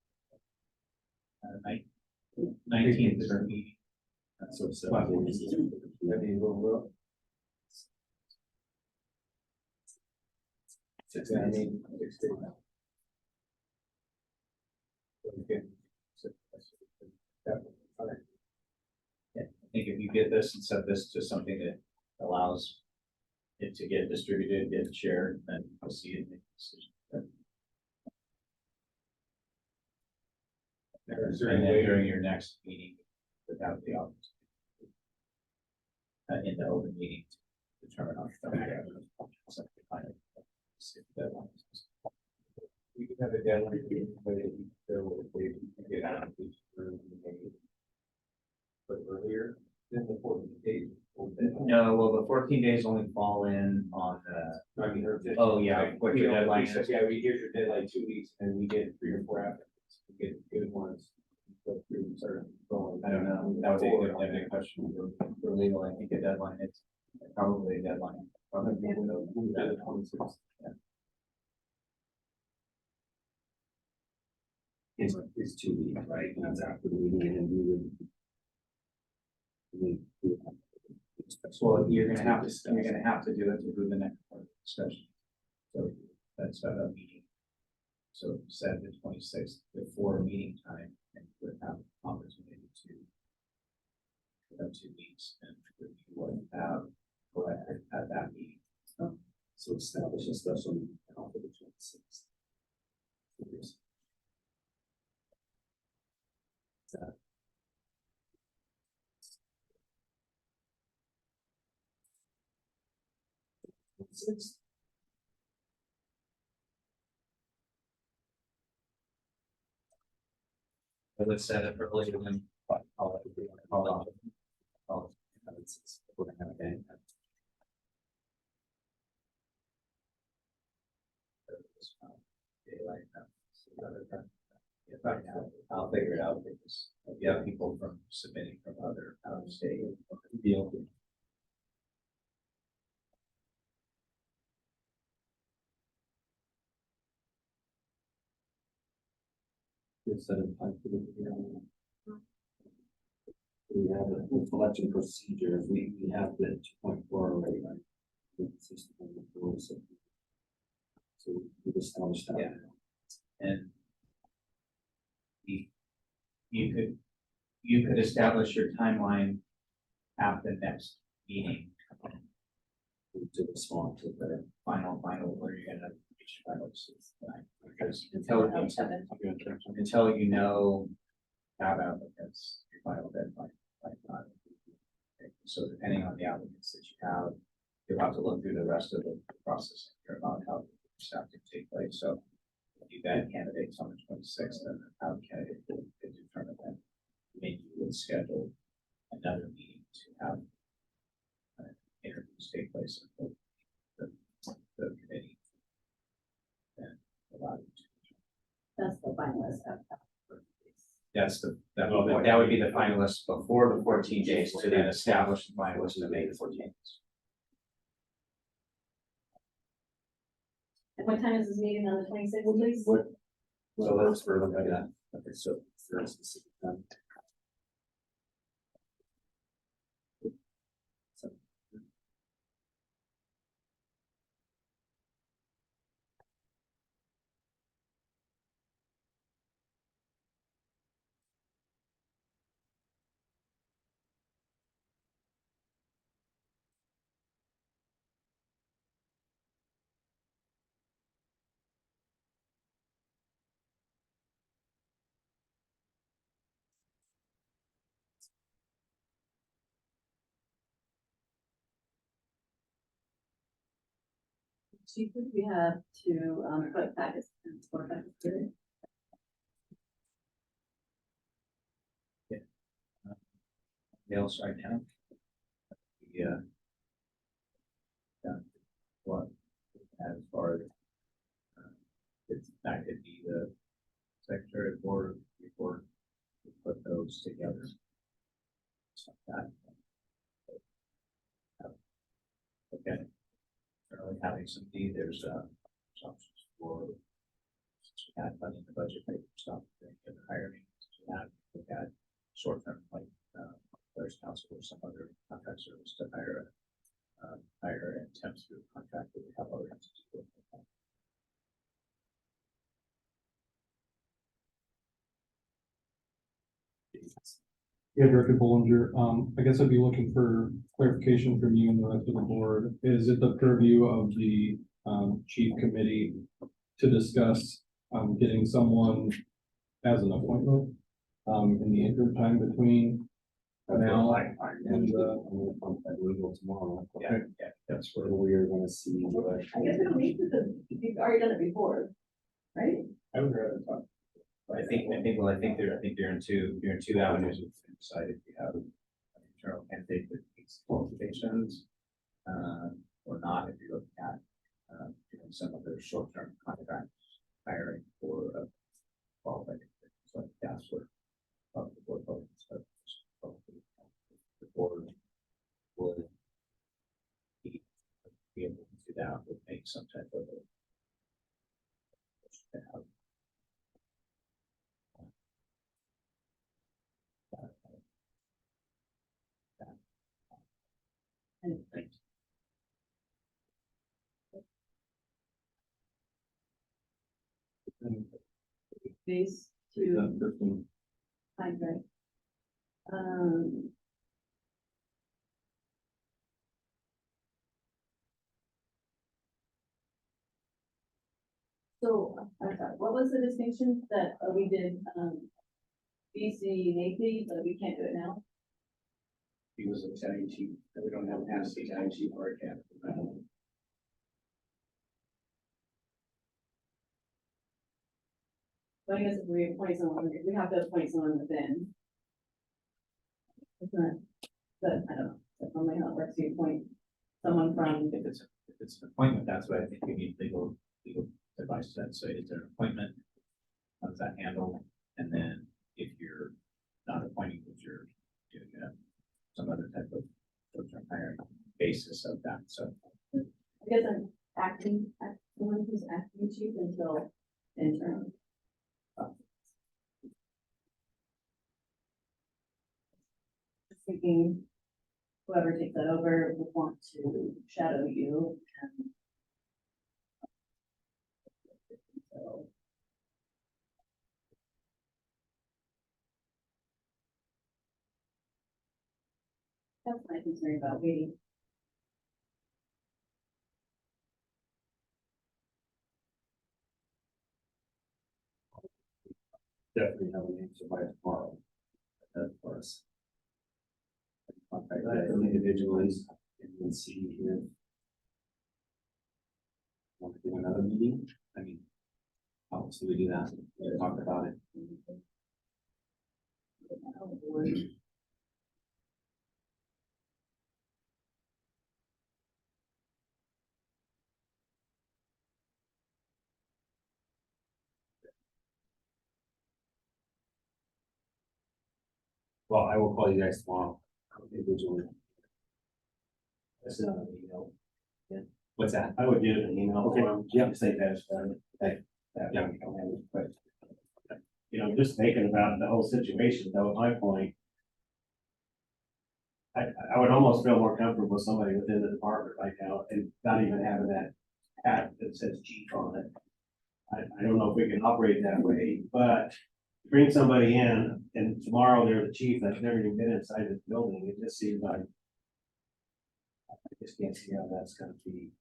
19th is our meeting. So Maybe a little low. I mean, 6 days. I think if you get this and set this to something that allows it to get distributed, get shared, then we'll see it make a decision. And then during your next meeting, without the office. In the open meeting, to determine on. You can have a deadline, but if you still, if you get out of each room, but earlier than the 14 days. No, well, the 14 days only fall in on the. I mean, Oh, yeah, what your deadline is. Yeah, here's your deadline 2 weeks, and we get 3 or 4 applicants, we get good ones. Go through and start going. I don't know, that would be a good question for legal. I think a deadline is probably a deadline. Probably the 26th. It's 2 weeks, right? And that's after the meeting and Well, you're gonna have to do it to do the next part of the discussion. So that's a meeting. So set the 26th before meeting time, and would have an opportunity to. For 2 weeks, and you would have collected at that meeting. So establish a special meeting for the 26th. Let's set it earlier than. We're gonna have a game. I'll figure it out, because if you have people from submitting from other out of state, deal. Instead of time for the hearing. We have the selection procedures, we have the 2.4 already, right? So we established that. Yeah. And you could establish your timeline at the next meeting. To respond to the final, where you're gonna reach final decision tonight. Because until you know about because your final deadline. Okay, so depending on the applicants that you have, you'll have to look through the rest of the process here about how staff can take place. So if you've got candidates on the 26th, then how candidate will determine that. Maybe you would schedule another meeting to have interviews take place in the committee. And allow you to. That's the finalist. That would be the finalists before the 14 days to then establish the finalists to May the 14th. And what time is this meeting on the 26th, please? So let's for look at that. Okay, so for a specific time. Chief, we have to, put packets and support packets together. Dale's right now. Yeah. What as far as that could be the secretary of board report, put those together. Like that. Okay. Currently having some need, there's options for since we had money in the budget for stuff, the hiring, we had short-term like there's council or some other contract service to hire and temps through contract that we have other entities with. Yeah, Director Bollinger, I guess I'd be looking for clarification from you and the rest of the board. Is it the purview of the chief committee to discuss getting someone as an appointment in the interim time between now and legal tomorrow? Yeah, that's Where we're gonna see what. I guess we don't need to, you've already done it before, right? I would rather talk. I think you're in two avenues of decided you have an internal candidate that meets qualifications, or not, if you're looking at, some of the short-term contracts hiring for qualified. So that's where the board focus, the board would be able to do that, would make some type of Phase two, fine, right? So, I'm sorry, what was the distinction that we did, BC Navy, but we can't do it now? He was a Italian chief, and we don't have an Tennessee Italian chief or a captain. But I guess if we appoint someone, we have to appoint someone within. Isn't it? But I don't know, that's normally how it works, you appoint someone from. if it's an appointment, that's what I think we need legal advice to that. So is there an appointment? How does that handle? And then if you're not appointing, if you're doing some other type of short-term hiring basis of that, so. I guess I'm someone who's acting chief until interim. Thinking whoever takes that over would want to shadow you and. So. That's my concern about waiting. Definitely have an answer by tomorrow. That for us. Contact them individually and then see if. Want to do another meeting? I mean. Obviously, we do that, we talk about it. Well, I will call you guys tomorrow, individually. That's not an email. What's that? I would do an email. Okay, yeah. Say that's done. Yeah. We don't have any questions. You know, just thinking about the whole situation, though, at my point. I would almost feel more comfortable with somebody within the department right now and not even having that hat that says chief on it. I don't know if we can operate that way, but bring somebody in and tomorrow they're the chief that's never even been inside this building, it just seems like. I just can't see how that's gonna be.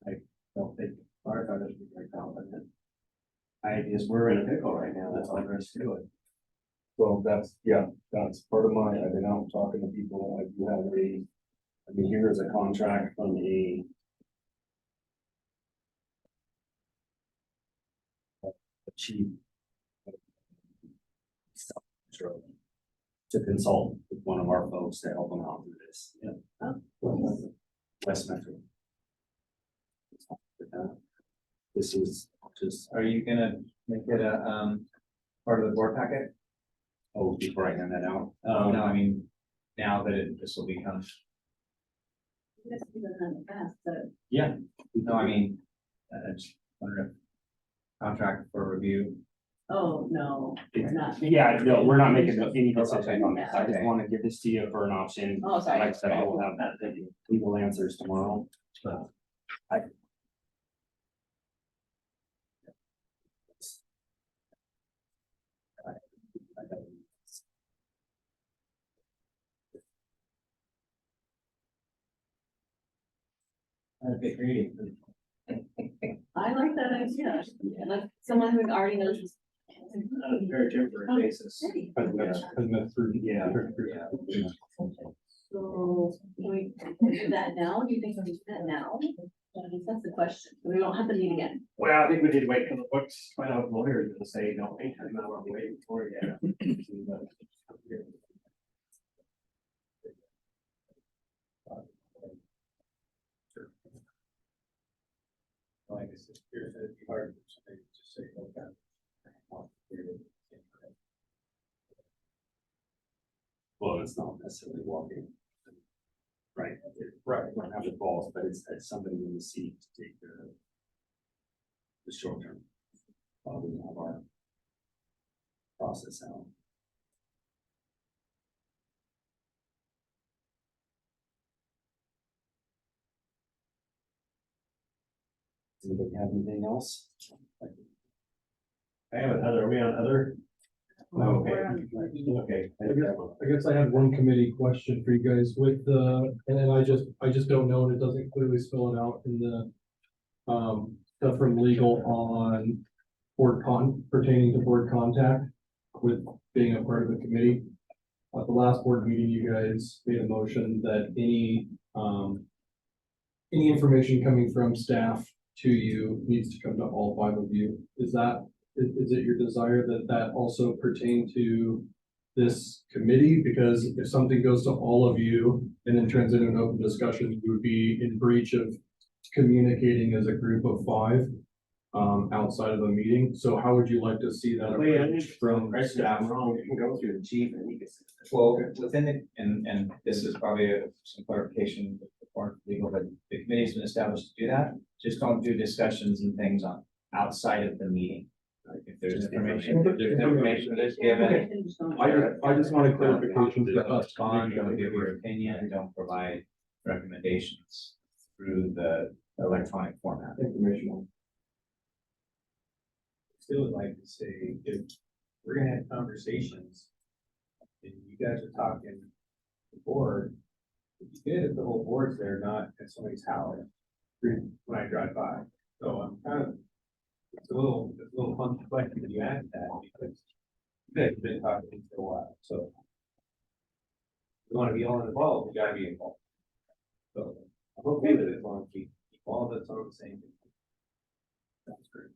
I don't think firefighters would be very confident. We're in a pickle right now, that's all there is to it. So that's part of my, I've been out talking to people, I do have I mean, here is a contract from a chief to consult with one of our folks to help them out through this. West Metro. This is just, Are you gonna make it a, part of the board packet? oh, before I hand that out. No, I mean, now that this will become, This is a fast, so. Yeah. no, I mean, just wondering if contract for review. Oh, no, it's not. Yeah, no, we're not making any decision on this. I just Okay. want to give this to you for an option. Oh, sorry. Like I said, I will have that legal answers tomorrow. Okay, great. I like that idea, like someone who already knows this. On a very temporary basis. Yeah. So, can we do that now? Do you think we can do that now? That's the question. We don't have to meet again. Well, I think we did wait for the books, find out if lawyers gonna say, no, anytime now we're waiting for it. Like I said, it'd be hard for somebody to just say, okay. Well, it's not necessarily walking. Right. Right. We don't have the balls, but it's somebody in the seat to take the short term. While we have our process out. Does anybody have anything else? I have another, are we on other? Okay. Okay. I guess I had one committee question for you guys with the, and then I just don't know, and it doesn't clearly spell it out in the stuff from legal on pertaining to board contact with being a part of the committee. At the last board meeting, you guys made a motion that any information coming from staff to you needs to come to all 5 of you. Is it your desire that that also pertain to this committee? Because if something goes to all of you and then turns into an open discussion, you would be in breach of communicating as a group of 5 outside of a meeting. So how would you like to see that approach from staff? Wrong, you can go through the chief and he can. Well, within the, and this is probably some clarification for legal, but the committee's been established to do that. Just don't do discussions and things on outside of the meeting. If there's information that's given. I just wanted clarification for us. Respond, don't give your opinion, don't provide recommendations through the electronic format. Informational. Still would like to say, if we're gonna have conversations, and you guys are talking the board, It'd be good if the whole board's there, not at somebody's house when I drive by. So I'm kind of, it's a little fun question that you asked that because you guys have been talking to me for a while, so. If you want to be all involved, you gotta be involved. So I'm okay with it as long as we keep all of us on the same. That's great.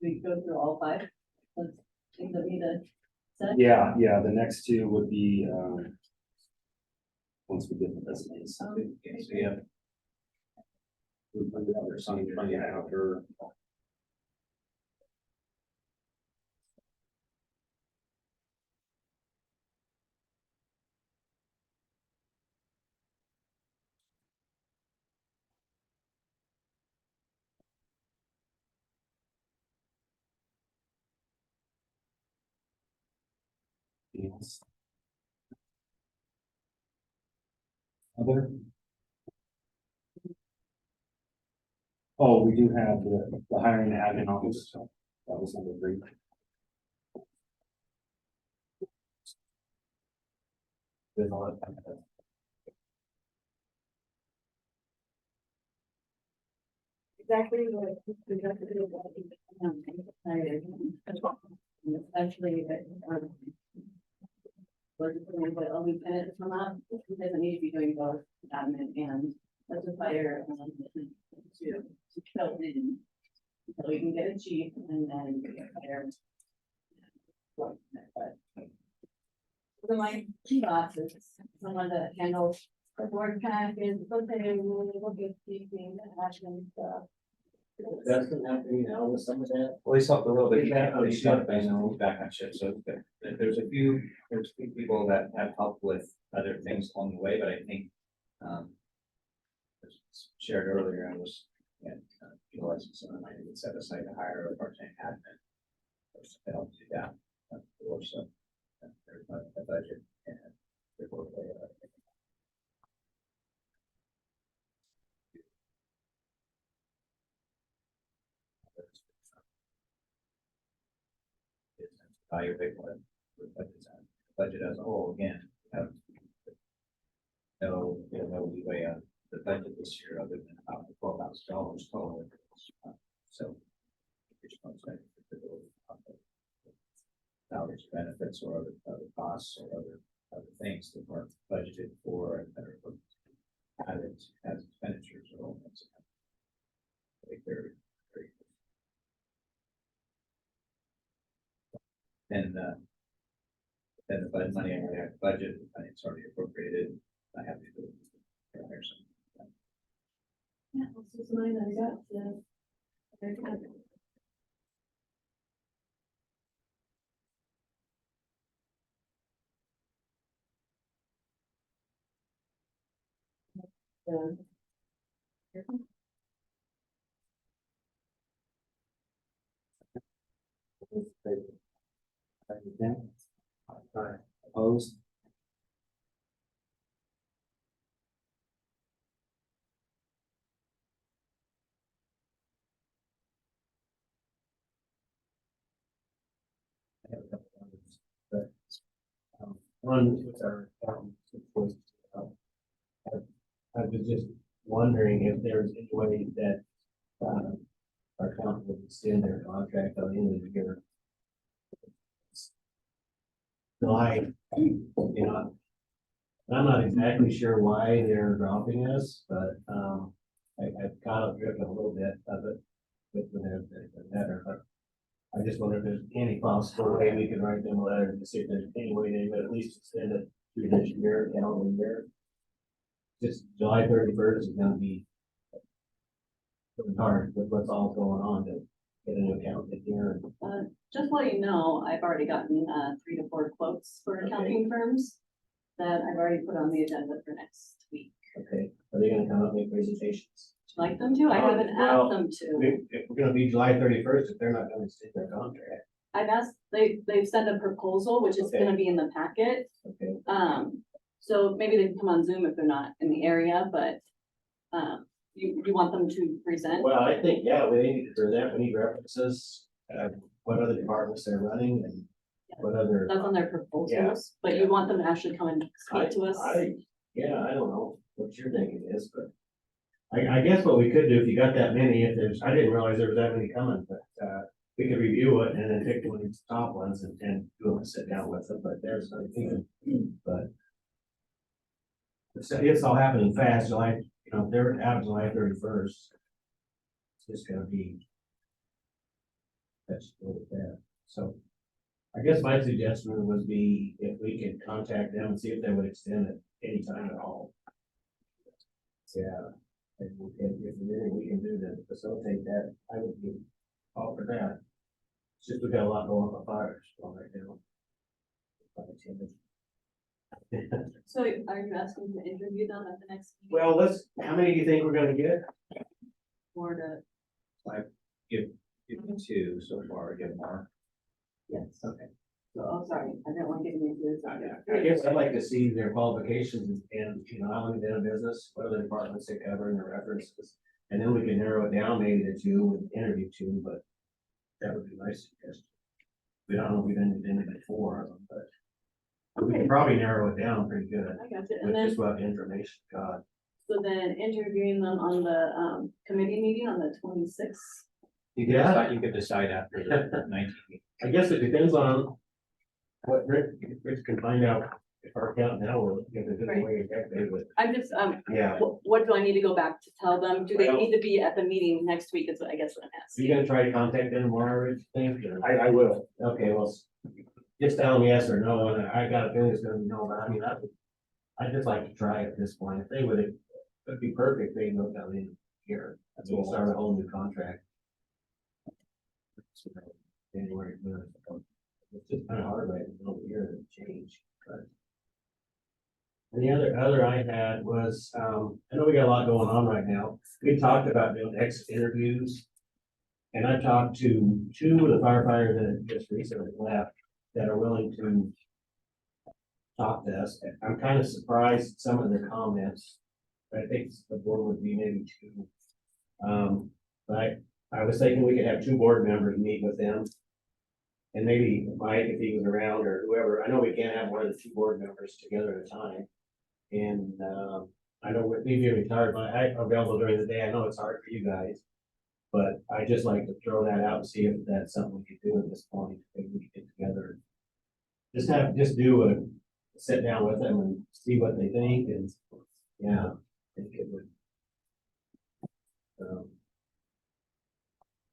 We go through all five. Let's think that we need to set. Yeah, yeah, the next two would be, once we get the resumes. Okay, so yeah. We put it out there, something funny after. Yes. Other? Oh, we do have the hiring and admin office, so that was number 3. There's a lot of. Exactly what we have to do about it. Especially but only minutes from that, it doesn't need to be doing both admin and legislator to fill in. So we can get a chief and then hire. So my thoughts is someone that handles the board package, okay, we'll get speaking, action stuff. Doesn't have to be now with some of that. Well, he's helped a little bit. Yeah, He's he's got helped. background check, so there's a few people that have helped with other things along the way, but I think, as shared earlier, I was, utilizing some of the money that set aside to hire a part-time admin. To help do that, or so, there's a budget and. Evaluate what the budget as a whole, again, have no leeway on the budget this year other than about $12,000 total. So. Salaries, benefits, or other costs, or other things that weren't budgeted for and that are added as expenditures or elements. I think very. And then the budget money I already have budget, it's already appropriated. I have to do it. Hire some. Yeah, let's do some money that I got. Very good. Opposed? One with our, I was just wondering if there's any way that, our accountant would extend their contract on the end of the year. July, and I'm not exactly sure why they're dropping us, but, I've kind of driven a little bit of it with the letter, but I just wonder if there's any possible way we can write them a letter to see if there's any way they would at least extend it through this year, calendar year. Just July 31st is gonna be really hard with what's all going on to get a new accountant here. Just to let you know, I've already gotten 3 to 4 quotes for accounting firms that I've already put on the agenda for next week. Okay, are they gonna come up and make presentations? Would you like them to? I haven't Well, asked them to. If we're gonna be July 31st, if they're not gonna extend their contract, I've asked, they've sent a proposal, which is gonna be in the packet. okay? So maybe they can come on Zoom if they're not in the area, but you want them to present? Well, I think, yeah, we need to present, we need references, what other departments they're running and what other. That's on their proposals, but you want them to actually come and speak to us? Yeah, I don't know what you're thinking is, but I guess what we could do, if you got that many, if there's, I didn't realize there was that many coming, but, we could review it and then pick one of the top ones and do a sit down with them, but there's nothing, but it's all happening fast, July, you know, they're out July 31st. It's just gonna be. That's a little bad, so. I guess my suggestion would be if we could contact them and see if they would extend it anytime at all. Yeah, and we can, if there's anything we can do to facilitate that, I would be all for that. It's just we got a lot going on fires right now. So are you asking to interview them at the next meeting? Well, how many do you think we're gonna get? Or to, Give two so far, get more. yes, Okay. so, oh, sorry, I didn't want to get you into this. I guess I'd like to see their qualifications and, you know, how long they've been in business, what other departments they cover and their references. And then we can narrow it down maybe to two and interview two, but that would be nice. Because we don't know if we've been before, but we can probably narrow it down pretty good I got you, and with then, just what information, God. so then interviewing them on the, committee meeting on the 26th. You could decide after the 19th. I guess it depends on what Rich can find out if our account now will give a good way to but I'm just, yeah. what do I need to go back to tell them? Do they Well- need to be at the meeting next week is what I guess what I'm Are asking. you gonna try to contact them tomorrow, Rich, think? or- I will. Okay, well, just tell them yes or no, and I got a feeling it's gonna be no, but I mean, I'd just like to try at this point. If they would, it'd be perfect, they go down in here. That's we'll start a whole new contract. January, it's just kind of hard right in the middle of the year to change, but. And the other I had was, I know we got a lot going on right now. We talked about doing exit interviews. And I talked to two of the firefighters that just recently left that are willing to talk to us. I'm kind of surprised at some of their comments. I think the board would be maybe two. But I was thinking we could have two board members meet with them. And maybe Mike, if he was around or whoever, I know we can't have more than two board members together at a time. And, I know with me being retired, but I'm available during the day. I know it's hard for you guys. But I just like to throw that out and see if that's something we could do at this point, maybe we could get together. Just do a sit down with them and see what they think and, yeah, I think it would.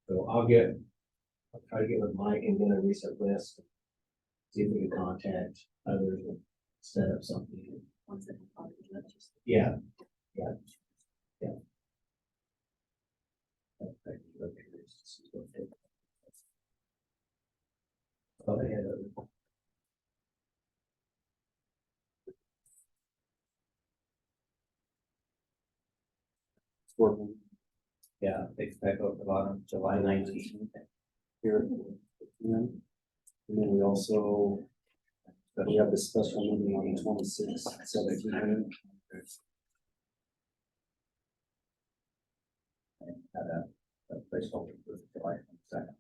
So I'll try to get with Mike and get a recent list. See if we can contact others and set up something. Once it- that's just- Yeah. Thought I had a. Working Yeah, they back up the bottom, July 19th. here. And then we also, we have the special meeting on the 26th, 1700. Had a placeholder for July 22nd.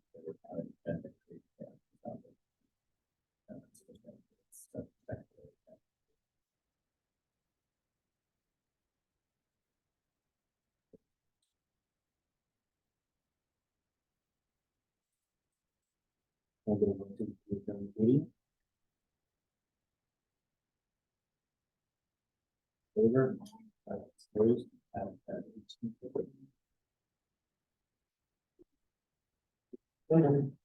I'll get a motion to adjourn the meeting. Favor? Opposed? Okay.